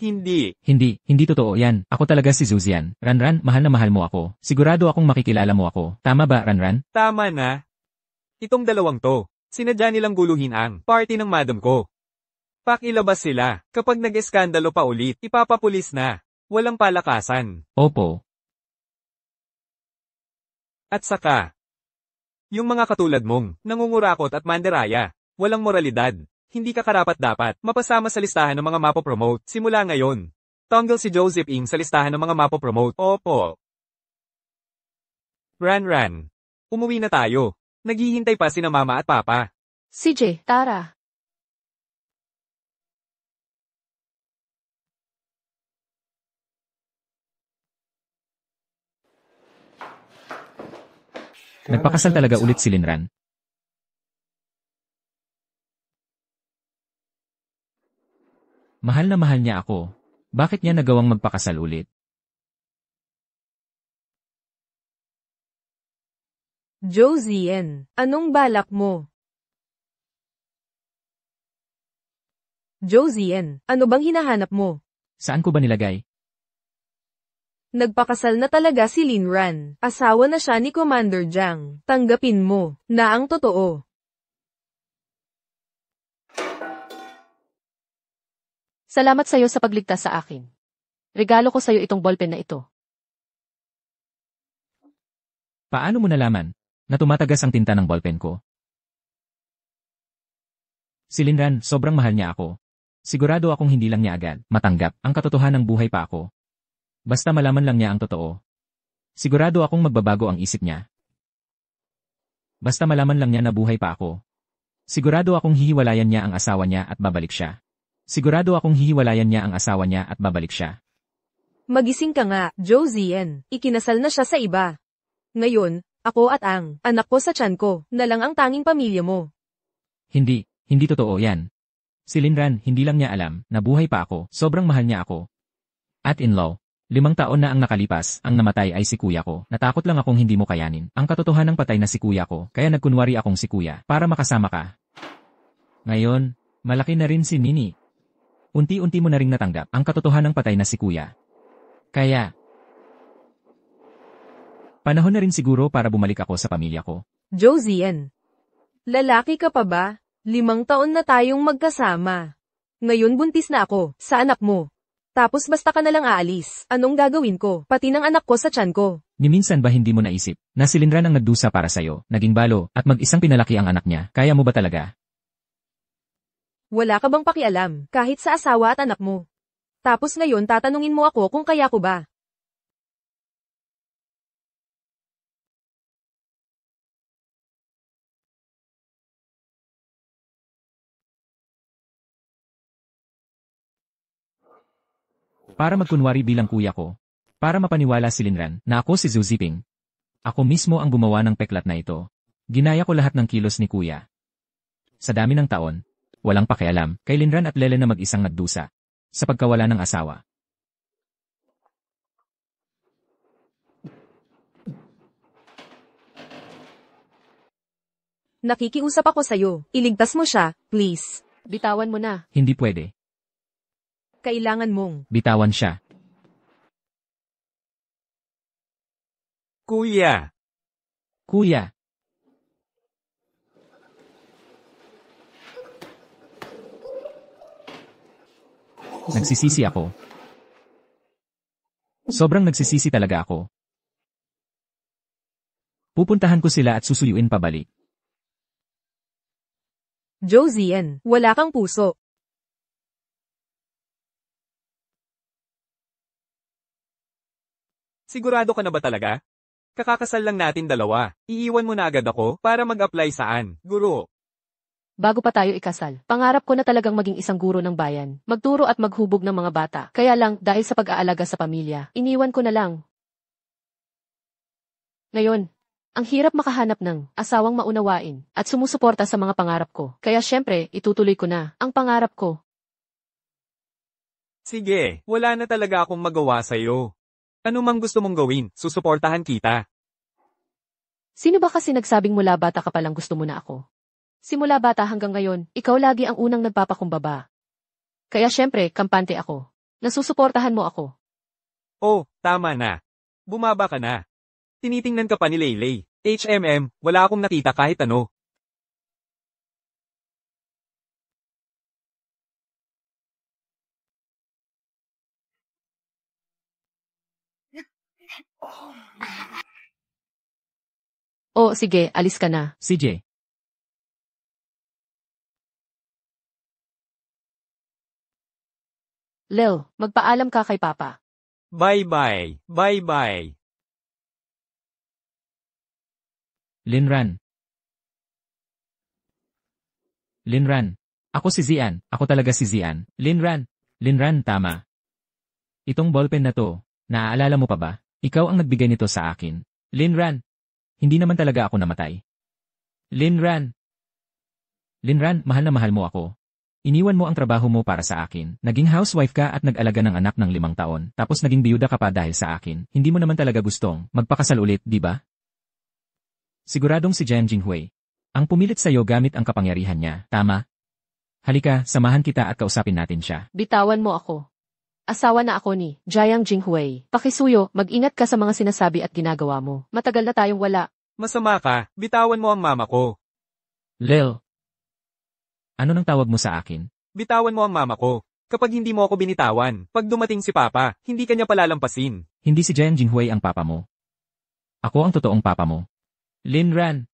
S2: Hindi.
S3: Hindi totoo yan. Ako talaga si Zuzian. Ranran, mahal na mahal mo ako. Sigurado akong makikilala mo ako. Tama ba, Ranran?
S2: Tama na. Itong dalawang to, sinadya nilang guluhin ang party ng madam ko. Pakilabas sila. Kapag nag-eskandalo pa ulit, ipapapulis na. Walang palakasan.
S3: Opo.
S2: At saka, yung mga katulad mong, nangungurakot at manderaya, walang moralidad, hindi ka karapat-dapat, mapasama sa listahan ng mga mapopromote, simula ngayon. Tanggal si Joseph Ng sa listahan ng mga mapopromote. Opo. Ran. Umuwi na tayo. Naghihintay pa sina mama at papa.
S1: CJ, tara.
S3: Nagpakasal talaga ulit si Linran. Mahal na mahal niya ako. Bakit niya nagawang magpakasal ulit?
S4: Josian, anong balak mo? Josian, ano bang hinahanap mo?
S3: Saan ko ba nilagay?
S4: Nagpakasal na talaga si Linran. Asawa na siya ni Commander Jiang. Tanggapin mo na ang totoo.
S1: Salamat sa'yo sa pagligtas sa akin. Regalo ko sa'yo itong ballpen na ito.
S3: Paano mo nalaman na tumatagas ang tinta ng ballpen ko? Si Linran, sobrang mahal niya ako. Sigurado akong hindi lang niya agad matanggap ang katotohanan ng buhay pa ako. Basta malaman lang niya ang totoo. Sigurado akong magbabago ang isip niya. Basta malaman lang niya na buhay pa ako. Sigurado akong hihiwalayan niya ang asawa niya at babalik siya. Sigurado akong hihiwalayan niya ang asawa niya at babalik siya.
S4: Magising ka nga, Josian. Ikinasal na siya sa iba. Ngayon, ako at ang anak ko sa tiyan ko na lang ang tanging pamilya mo.
S3: Hindi totoo yan. Si Linran, hindi lang niya alam na buhay pa ako, sobrang mahal niya ako. At in-law, 5 taon na ang nakalipas, ang namatay ay si kuya ko. Natakot lang akong hindi mo kayanin ang katotohanang patay na si kuya ko, kaya nagkunwari akong si kuya para makasama ka. Ngayon, malaki na rin si Nini. Unti-unti mo na ring natanggap ang katotohanang patay na si kuya. Kaya, panahon na rin siguro para bumalik ako sa pamilya ko.
S4: Josian, lalaki ka pa ba? 5 taon na tayong magkasama. Ngayon buntis na ako sa anak mo. Tapos basta ka na lang aalis. Anong gagawin ko? Pati ng anak ko sa tiyan ko.
S3: Ni minsan ba hindi mo naisip na si Linran ang nagdusa para sa'yo, naging balo, at mag-isang pinalaki ang anak niya? Kaya mo ba talaga?
S4: Wala ka bang pakialam kahit sa asawa at anak mo? Tapos ngayon tatanungin mo ako kung kaya ko ba?
S3: Para magkunwari bilang kuya ko. Para mapaniwala si Linran na ako si Zhu Ziping. Ako mismo ang gumawa ng peklat na ito. Ginaya ko lahat ng kilos ni kuya. Sa dami ng taon, walang pakialam kay Linran at Lele na mag-isang nagdusa sa pagkawala ng asawa.
S4: Nakikiusap ako sa'yo. Iligtas mo siya, please.
S1: Bitawan mo na.
S3: Hindi pwede.
S4: Kailangan mong.
S3: Bitawan siya.
S2: Kuya.
S3: Kuya. Nagsisisi ako. Sobrang nagsisisi talaga ako. Pupuntahan ko sila at susuyuin pabalik.
S4: Josian, wala kang puso.
S2: Sigurado ka na ba talaga? Kakakasal lang natin dalawa. Iiwan mo na agad ako para mag-apply saan, guro.
S1: Bago pa tayo ikasal, pangarap ko na talagang maging isang guro ng bayan, magturo at maghubog ng mga bata. Kaya lang, dahil sa pag-aalaga sa pamilya, iniwan ko na lang. Ngayon, ang hirap makahanap ng asawang maunawain at sumusuporta sa mga pangarap ko. Kaya syempre, itutuloy ko na ang pangarap ko.
S2: Sige, wala na talaga akong magawa sa'yo. Ano mang gusto mong gawin, susuportahan kita.
S1: Sino ba kasi nagsabing mula bata ka palang gusto mo na ako? Simula bata hanggang ngayon, ikaw lagi ang unang nagpapakumbaba. Kaya syempre, kampante ako. Nasusuportahan mo ako.
S2: Oh, tama na. Bumaba ka na. Tinitingnan ka pa ni Leylay. Wala akong nakita kahit ano.
S1: O sige, alis ka na.
S3: CJ,
S1: Lil, magpaalam ka kay Papa.
S2: Bye-bye. Bye-bye.
S3: Linran. Linran. Ako si Zian. Ako talaga si Zian. Linran. Linran, tama. Itong ballpen na to, naaalala mo pa ba? Ikaw ang nagbigay nito sa akin. Linran. Hindi naman talaga ako namatay. Linran. Linran, mahal na mahal mo ako. Iniwan mo ang trabaho mo para sa akin. Naging housewife ka at nag-alaga ng anak ng 5 taon. Tapos naging biyuda ka pa dahil sa akin. Hindi mo naman talaga gustong magpakasal ulit, di ba? Siguradong si Jiang Jinghui ang pumilit sa'yo gamit ang kapangyarihan niya, tama? Halika, samahan kita at kausapin natin siya.
S1: Bitawan mo ako. Asawa na ako ni Jiang Jinghui. Pakisuyo, mag-ingat ka sa mga sinasabi at ginagawa mo. Matagal na tayong wala.
S2: Masama ka, bitawan mo ang mama ko.
S3: Lil. Ano nang tawag mo sa akin?
S2: Bitawan mo ang mama ko. Kapag hindi mo ako binitawan, pag dumating si Papa, hindi kanya palalampasin.
S3: Hindi si Jiang Jinghui ang papa mo. Ako ang totoong papa mo. Linran.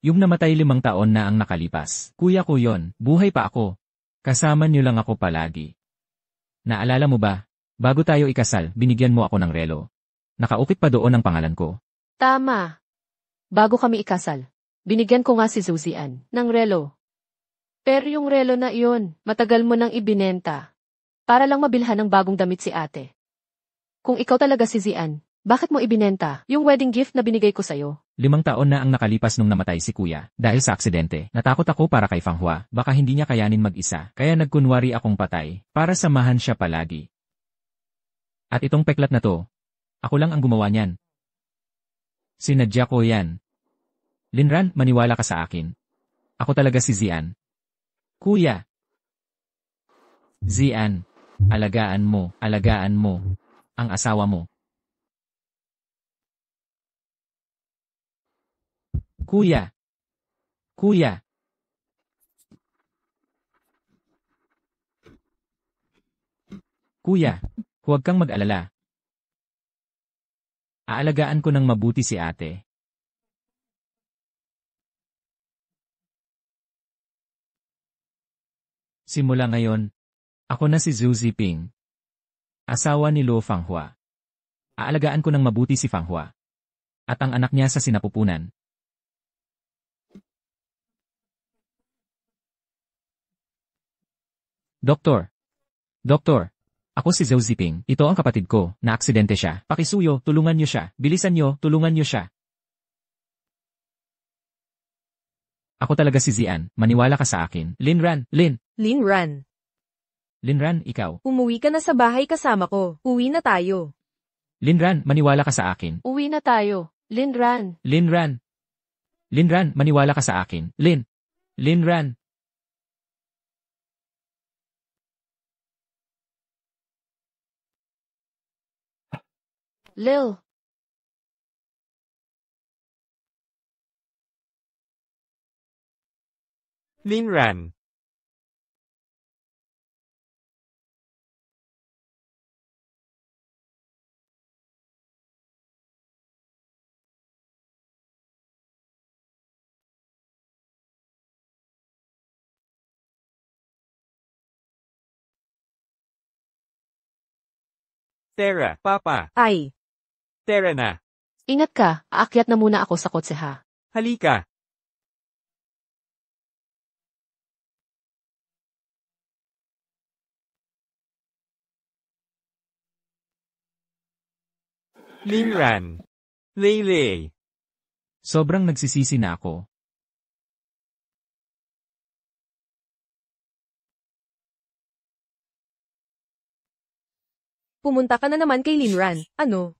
S3: Yung namatay 5 taon na ang nakalipas. Kuya ko yon, buhay pa ako. Kasama niyo lang ako palagi. Naalala mo ba? Bago tayo ikasal, binigyan mo ako ng relo. Nakaukit pa doon ang pangalan ko.
S1: Tama. Bago kami ikasal, binigyan ko nga si Zuzian ng relo. Pero yung relo na iyon, matagal mo nang ibinenta. Para lang mabilhan ng bagong damit si ate. Kung ikaw talaga si Zian, bakit mo ibinenta yung wedding gift na binigay ko sa'yo?
S3: 5 taon na ang nakalipas nung namatay si kuya, dahil sa aksidente. Natakot ako para kay Fanghua, baka hindi niya kayanin mag-isa, kaya nagkunwari akong patay, para samahan siya palagi. At itong peklat na to, ako lang ang gumawa niyan. Sinadya ko yan. Linran, maniwala ka sa akin. Ako talaga si Zian. Kuya. Zian, alagaan mo ang asawa mo. Kuya. Kuya. Kuya, huwag kang mag-alala. Aalagaan ko ng mabuti si ate. Simula ngayon, ako na si Zhu Ziping, asawa ni Luo Fanghua. Aalagaan ko ng mabuti si Fanghua at ang anak niya sa sinapupunan. Doktor. Doktor. Ako si Zhou Ziping. Ito ang kapatid ko. Na-aksidente siya. Pakisuyo, tulungan niyo siya. Bilisan niyo, tulungan niyo siya. Ako talaga si Zian. Maniwala ka sa akin. Linran.
S4: Linran.
S3: Linran, ikaw.
S4: Umuwi ka na sa bahay kasama ko. Uwi na tayo.
S3: Linran, maniwala ka sa akin.
S1: Uwi na tayo. Linran.
S3: Linran. Linran, maniwala ka sa akin. Linran.
S1: Lil.
S2: Linran. Tara, Papa.
S4: Ay,
S2: Tara na.
S1: Ingat ka, aakyat na muna ako sa kotse ha.
S2: Halika. Linran. Leylay.
S3: Sobrang nagsisisi na ako.
S4: pumunta ka na naman kay Linran. Ano?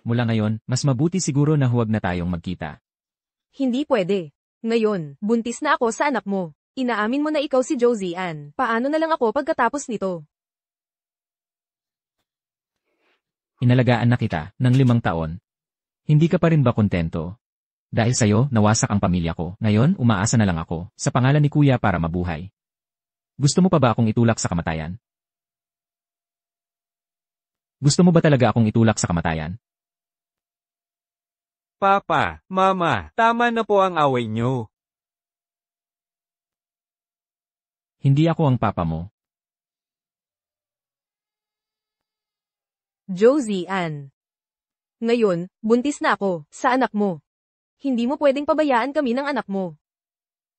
S3: Mula ngayon, mas mabuti siguro na huwag na tayong magkita.
S4: Hindi pwede. Ngayon, buntis na ako sa anak mo. Inaamin mo na ikaw si Josie Ann. Paano na lang ako pagkatapos nito?
S3: Inalagaan na kita ng 5 taon. Hindi ka pa rin ba kontento? Dahil sa'yo, nawasak ang pamilya ko. Ngayon, umaasa na lang ako sa pangalan ni Kuya para mabuhay. Gusto mo pa ba akong itulak sa kamatayan? Gusto mo ba talaga akong itulak sa kamatayan?
S2: Papa, Mama, tama na po ang away nyo.
S3: Hindi ako ang papa mo.
S4: Josie Ann. Ngayon, buntis na ako, sa anak mo. Hindi mo pwedeng pabayaan kami ng anak mo.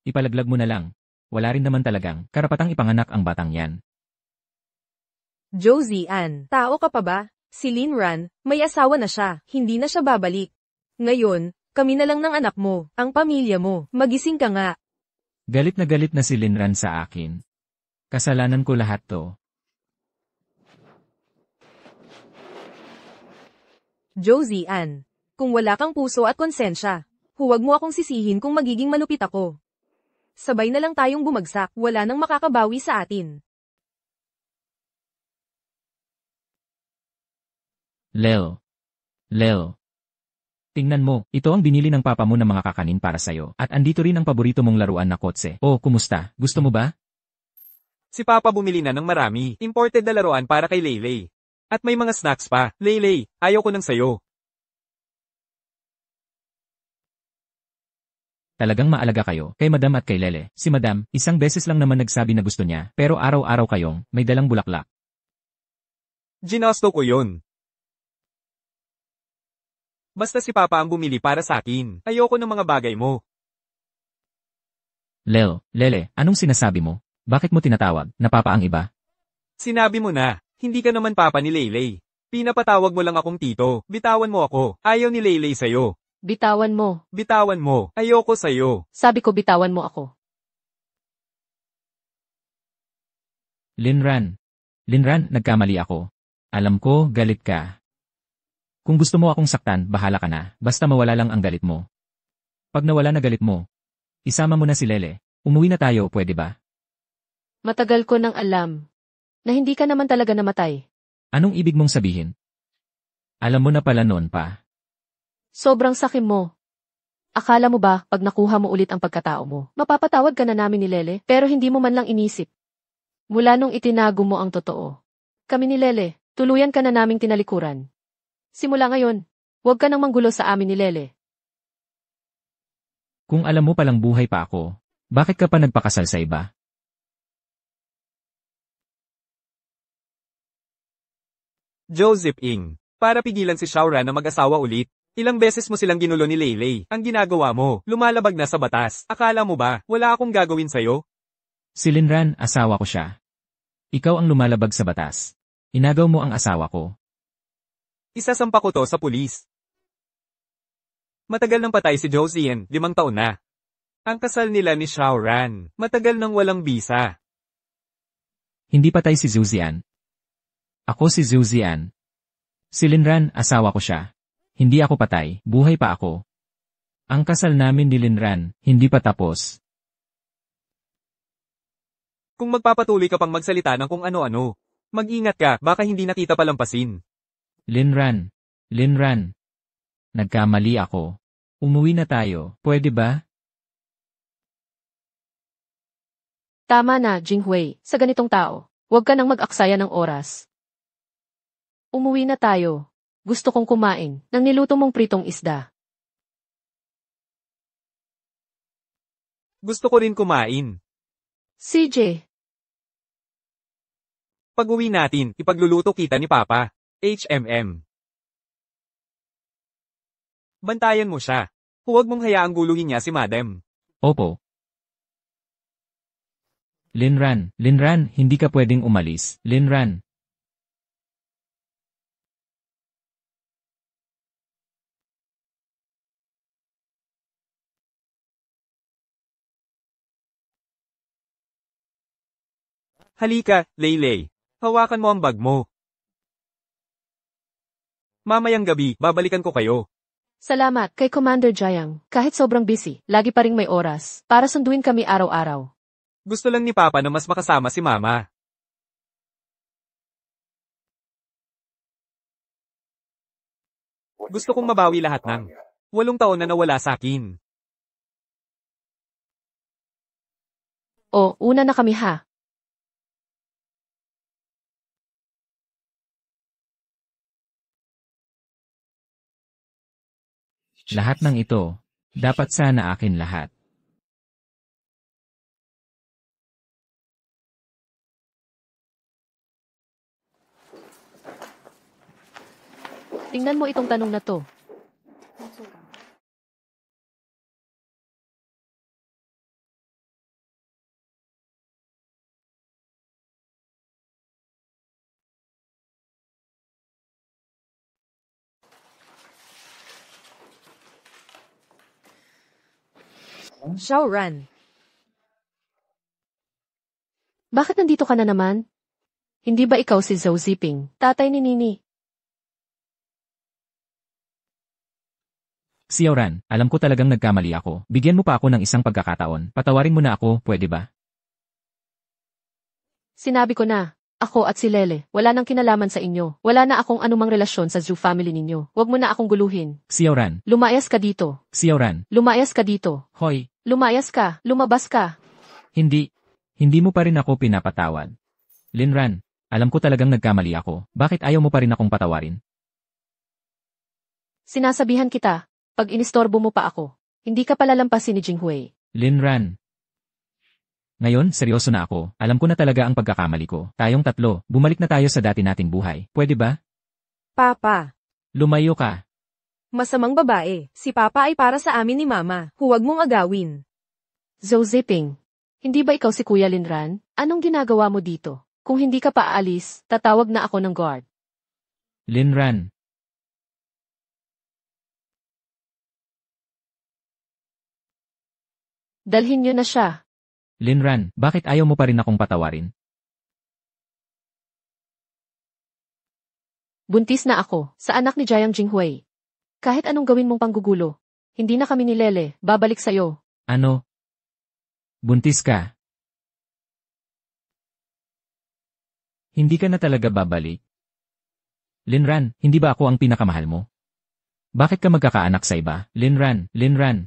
S3: Ipalaglag mo na lang. Wala rin naman talagang karapatang ipanganak ang batang yan.
S4: Josie Ann, tao ka pa ba? Si Linran, may asawa na siya, hindi na siya babalik. Ngayon, kami na lang ng anak mo, ang pamilya mo, magising ka nga.
S3: Galit na si Linran sa akin. Kasalanan ko lahat to.
S4: Josie Ann, kung wala kang puso at konsensya, huwag mo akong sisihin kung magiging malupit ako. Sabay na lang tayong bumagsak, wala nang makakabawi sa atin.
S3: Lel. Tingnan mo, ito ang binili ng papa mo ng mga kakanin para sa'yo. At andito rin ang paborito mong laruan na kotse. Oh, kumusta? Gusto mo ba?
S2: Si Papa bumili na ng marami, imported na laruan para kay Leylay. At may mga snacks pa. Leylay, ayaw ko nang sayo.
S3: Talagang maalaga kayo, kay Madam at kay Lele. Si Madam, isang beses lang naman nagsabi na gusto niya, pero araw-araw kayong may dalang bulaklak.
S2: Ginasto ko yun. Basta si Papa ang bumili para sa akin. Ayoko ng mga bagay mo.
S3: Lele, anong sinasabi mo? Bakit mo tinatawag na papa ang iba?
S2: Sinabi mo na, hindi ka naman Papa ni Leylay. Pinapatawag mo lang akong tito. Bitawan mo ako. Ayaw ni Leylay sa'yo.
S1: Bitawan mo.
S2: Bitawan mo. Ayoko sa'yo.
S1: Sabi ko bitawan mo ako.
S3: Linran, nagkamali ako. Alam ko, galit ka. Kung gusto mo akong saktan, bahala ka na. Basta mawala lang ang galit mo. Pag nawala na galit mo, isama mo na si Lele. Umuwi na tayo, pwede ba?
S1: Matagal ko nang alam na hindi ka naman talaga namatay.
S3: Anong ibig mong sabihin? Alam mo na pala noon pa.
S1: Sobrang sakim mo. Akala mo ba, pag nakuha mo ulit ang pagkatao mo, mapapatawad ka na namin ni Lele, pero hindi mo man lang inisip. Mula nung itinago mo ang totoo. Kami ni Lele, tuluyan ka na naming tinalikuran. Simula ngayon, huwag ka nang manggulo sa amin ni Lele.
S3: Kung alam mo palang buhay pa ako, bakit ka pa nagpakasal sa iba?
S2: Joseph Ng. Para pigilan si Shaoran na mag-asawa ulit. Ilang beses mo silang ginulo ni Leylay. Ang ginagawa mo, lumalabag na sa batas. Akala mo ba, wala akong gagawin sa'yo?
S3: Si Linran, asawa ko siya. Ikaw ang lumalabag sa batas. Inagaw mo ang asawa ko.
S2: Isasampa ko to sa pulis. Matagal nang patay si Josian, 5 taon na. Ang kasal nila ni Shaoran, matagal nang walang bisa.
S3: Hindi patay si Zuzian. Ako si Zuzian. Si Linran, asawa ko siya. Hindi ako patay, buhay pa ako. Ang kasal namin ni Linran, hindi pa tapos.
S2: Kung magpapatuloy ka pang magsalita ng kung ano-ano, mag-ingat ka, baka hindi na kita palampasin.
S3: Linran. Nagkamali ako. Umuwi na tayo, pwede ba?
S1: Tama na, Jinghui, sa ganitong tao. Huwag ka nang mag-aksaya ng oras. Umuwi na tayo. Gusto kong kumain ng niluto mong pritong isda.
S2: Gusto ko rin kumain.
S1: CJ,
S2: Pag-uwi natin, ipagluluto kita ni Papa. HMM. Bantayan mo siya. Huwag mong hayaang guluhin niya si Madam.
S3: Opo. Linran, hindi ka pwedeng umalis. Linran.
S2: Halika, Leylay. Hawakan mo ang bag mo. Mamayang gabi, babalikan ko kayo.
S1: salamat kay Commander Jayang. Kahit sobrang busy, lagi pa ring may oras para sunduin kami araw-araw.
S2: Gusto lang ni Papa na mas makasama si Mama. Gusto kong mabawi lahat ng 8 taon na nawala sa akin.
S1: O, una na kami ha.
S3: Lahat ng ito, dapat sana akin lahat.
S1: Tingnan mo itong tanong na to.
S4: Xiaoran.
S1: Bakit nandito ka na naman? Hindi ba ikaw si Zhou Ziping, tatay ni Nini?
S3: Xiaoran, alam ko talagang nagkamali ako. Bigyan mo pa ako ng isang pagkakataon. Patawarin mo na ako, pwede ba?
S1: Sinabi ko na, ako at si Lele, wala nang kinalaman sa inyo. Wala na akong anumang relasyon sa Zhu family ninyo. Huwag mo na akong guluhin.
S3: Xiaoran,
S1: Lumayas ka dito.
S3: Xiaoran,
S1: Lumayas ka dito.
S3: hoy,
S1: Lumayas ka. Lumabas ka.
S3: hindi mo pa rin ako pinapatawad. Linran, alam ko talagang nagkamali ako. Bakit ayaw mo pa rin akong patawarin?
S1: Sinasabihan kita, pag inistorbo mo pa ako, hindi ka palalampasin ni Jinghui.
S3: Linran. Ngayon, seryoso na ako. Alam ko na talaga ang pagkakamali ko. Tayong tatlo, bumalik na tayo sa dati nating buhay. Pwede ba?
S4: Papa.
S3: Lumayo ka.
S4: Masamang babae. Si Papa ay para sa amin ni Mama. Huwag mong agawin.
S1: Zhou Ziping, hindi ba ikaw si Kuya Linran? Anong ginagawa mo dito? Kung hindi ka pa aalis, tatawag na ako ng guard.
S3: Linran.
S1: Dalhin niyo na siya.
S3: Linran, bakit ayaw mo pa rin akong patawarin?
S1: Buntis na ako, sa anak ni Jiang Jinghui. Kahit anong gawin mong panggugulo, hindi na kami ni Lele, babalik sa'yo.
S3: Ano? Buntis ka? Hindi ka na talaga babalik? Linran, hindi ba ako ang pinakamahal mo? Bakit ka magkakaanak sa iba? Linran,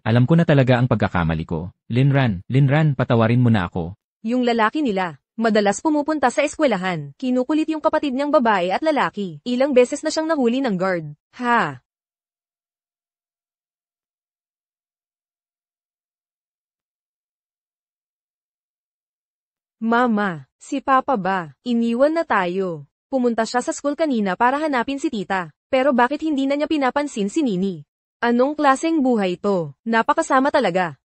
S3: alam ko na talaga ang pagkakamali ko. Linran, patawarin mo na ako.
S4: Yung lalaki nila, madalas pumupunta sa eskwelahan. Kinukulit yung kapatid niyang babae at lalaki. Ilang beses na siyang nahuli ng guard. Ha? Mama, si Papa ba? Iniwan na tayo. Pumunta siya sa school kanina para hanapin si tita. Pero bakit hindi na niya pinapansin si Nini? Anong klaseng buhay to? Napakasama talaga.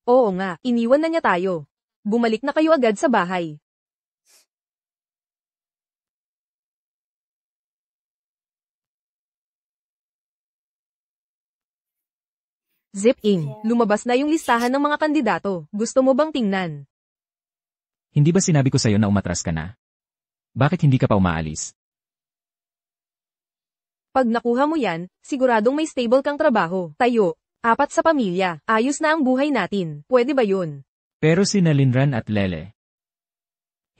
S4: Oo nga, iniwan na niya tayo. Bumalik na kayo agad sa bahay. Zip-in, lumabas na yung listahan ng mga kandidato. Gusto mo bang tingnan?
S3: Hindi ba sinabi ko sa'yo na umatras ka na? Bakit hindi ka pa umaalis?
S4: Pag nakuha mo yan, siguradong may stable kang trabaho. Tayo, 4 sa pamilya, ayos na ang buhay natin. Pwede ba yun?
S3: Pero sina Linran at Lele,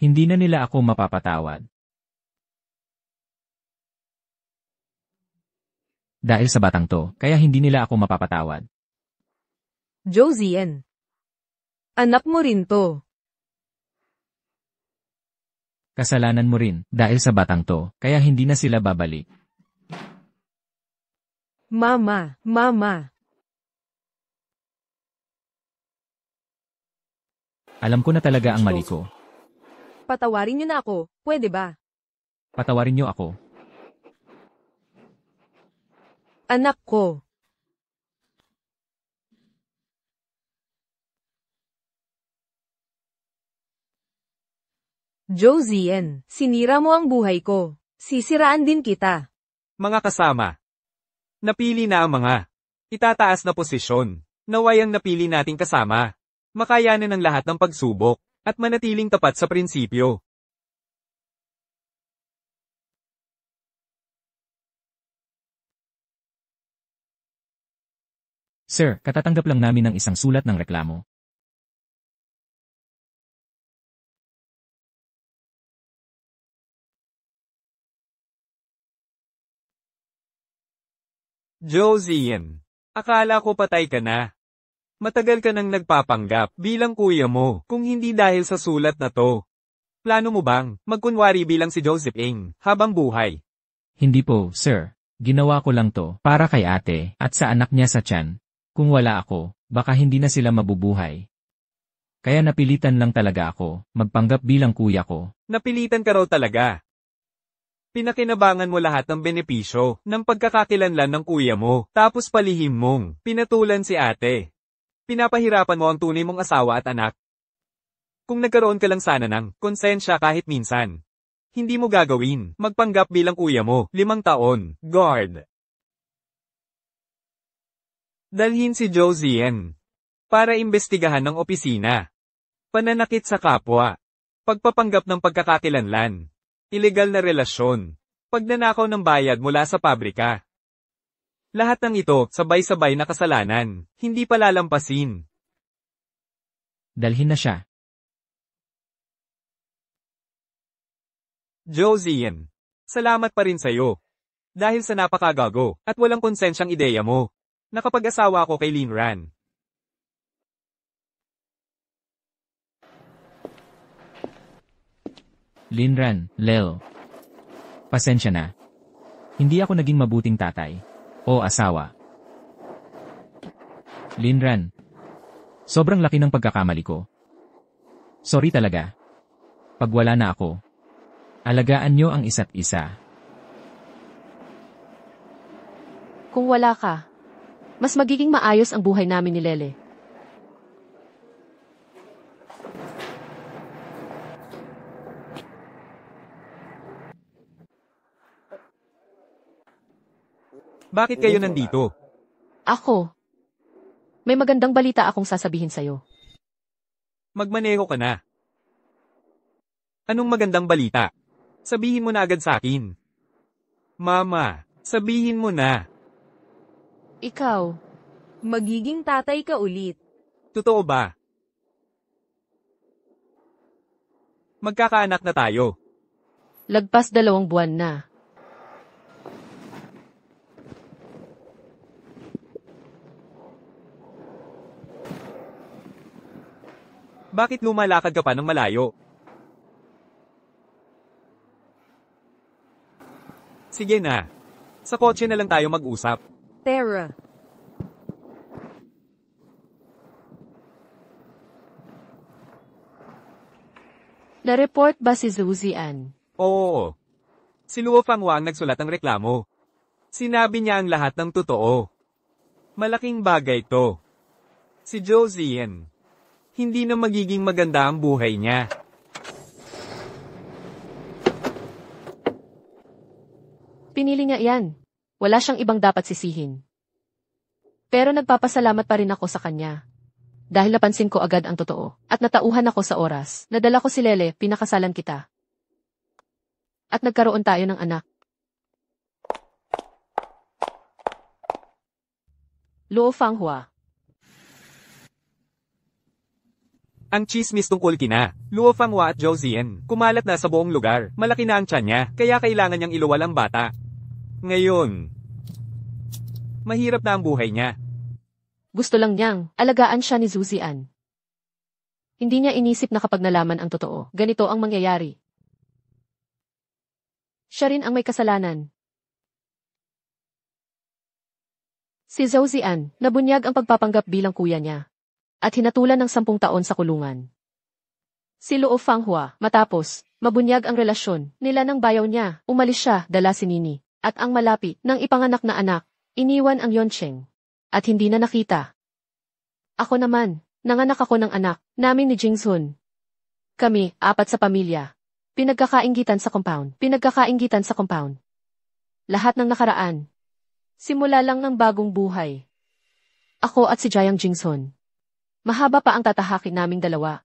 S3: hindi na nila ako mapapatawad. Dahil sa batang to, kaya hindi nila ako mapapatawad.
S4: Josian. Anak mo rin to.
S3: Kasalanan mo rin, dahil sa batang to, kaya hindi na sila babalik.
S4: Mama.
S3: Alam ko na talaga ang mali ko.
S4: Patawarin niyo na ako, pwede ba?
S3: Patawarin niyo ako.
S4: Anak ko. Josian, sinira mo ang buhay ko. Sisiraan din kita.
S2: Mga kasama. Napili na ang mga itataas na posisyon. Naway ang napili nating kasama. Makayanan ng lahat ng pagsubok at manatiling tapat sa prinsipyo.
S3: Sir, katatanggap lang namin ng isang sulat ng reklamo.
S2: Josian, akala ko patay ka na. Matagal ka nang nagpapanggap bilang kuya mo kung hindi dahil sa sulat na to. Plano mo bang magkunwari bilang si Joseph Ng habang buhay?
S3: Hindi po, sir. Ginawa ko lang to para kay ate at sa anak niya sa tiyan. Kung wala ako, baka hindi na sila mabubuhay. Kaya napilitan lang talaga ako, magpanggap bilang kuya ko.
S2: Napilitan ka raw talaga. Pinakinabangan mo lahat ng benepisyo ng pagkakakilanlan ng kuya mo, tapos palihim mong pinatulan si ate. Pinapahirapan mo ang tunay mong asawa at anak. Kung nagkaroon ka lang sana ng konsensya kahit minsan, hindi mo gagawin, magpanggap bilang kuya mo, 5 taon, guard. Dalhin si Josian para imbestigahan ng opisina. Pananakit sa kapwa. Pagpapanggap ng pagkakakilanlan. Ilegal na relasyon. Pagnanakaw ng bayad mula sa pabrika. Lahat ng ito, sabay-sabay na kasalanan, hindi palalampasin.
S3: Dalhin na siya.
S2: Josian, salamat pa rin sa'yo. Dahil sa napakagago at walang konsensyang ideya mo, nakapag-asawa ako kay Linran.
S3: Linran, Lel. Pasensya na. Hindi ako naging mabuting tatay. O asawa. Linran. Sobrang laki ng pagkakamali ko. Sorry talaga. Pag wala na ako, alagaan nyo ang isa't isa.
S1: Kung wala ka, mas magiging maayos ang buhay namin ni Lele.
S2: Bakit kayo nandito?
S1: Ako. May magandang balita akong sasabihin sa'yo.
S2: Magmaneho ka na. Anong magandang balita? Sabihin mo na agad sa akin. Mama, sabihin mo na.
S1: Ikaw,
S4: Magiging tatay ka ulit.
S2: Totoo ba? Magkakaanak na tayo.
S1: lagpas 2 buwan na.
S2: Bakit lumalakad ka pa ng malayo? Sige na. Sa kotse na lang tayo mag-usap.
S4: Tara.
S1: Na-report ba si Zuzian?
S2: Oo. Si Luo Fangwa ang nagsulat ng reklamo. Sinabi niya ang lahat ng totoo. Malaking bagay to. Si Josian. Hindi na magiging maganda ang buhay niya.
S1: Pinili niya yan. Wala siyang ibang dapat sisihin. Pero nagpapasalamat pa rin ako sa kanya. Dahil napansin ko agad ang totoo. At natauhan ako sa oras. Nadala ko si Lele, pinakasalan kita. At nagkaroon tayo ng anak. Luo Fanghua.
S2: Ang chismis tungkol kina Luo Fangwa at Josian, kumalat na sa buong lugar. Malaki na ang tiyan niya, kaya kailangan niyang iluwal ang bata. Ngayon, mahirap na ang buhay niya.
S1: Gusto lang niyang alagaan siya ni Zuzian. Hindi niya inisip na kapag nalaman ang totoo, ganito ang mangyayari. Siya rin ang may kasalanan. Si Zuzian, nabunyag ang pagpapanggap bilang kuya niya. At hinatulan ng 10 taon sa kulungan. Si Luo Fanghua, matapos, mabunyag ang relasyon nila ng bayaw niya, umalis siya, dala si Nini, at ang malapit ng ipanganak na anak, iniwan ang Yoncheng, at hindi na nakita. Ako naman, nanganak ako ng anak, namin ni Jingsun. Kami, 4 sa pamilya. Pinagkakainggitan sa compound. Lahat ng nakaraan. Simula lang ng bagong buhay. Ako at si Jayang Jingsun. Mahaba pa ang tatahakin naming dalawa.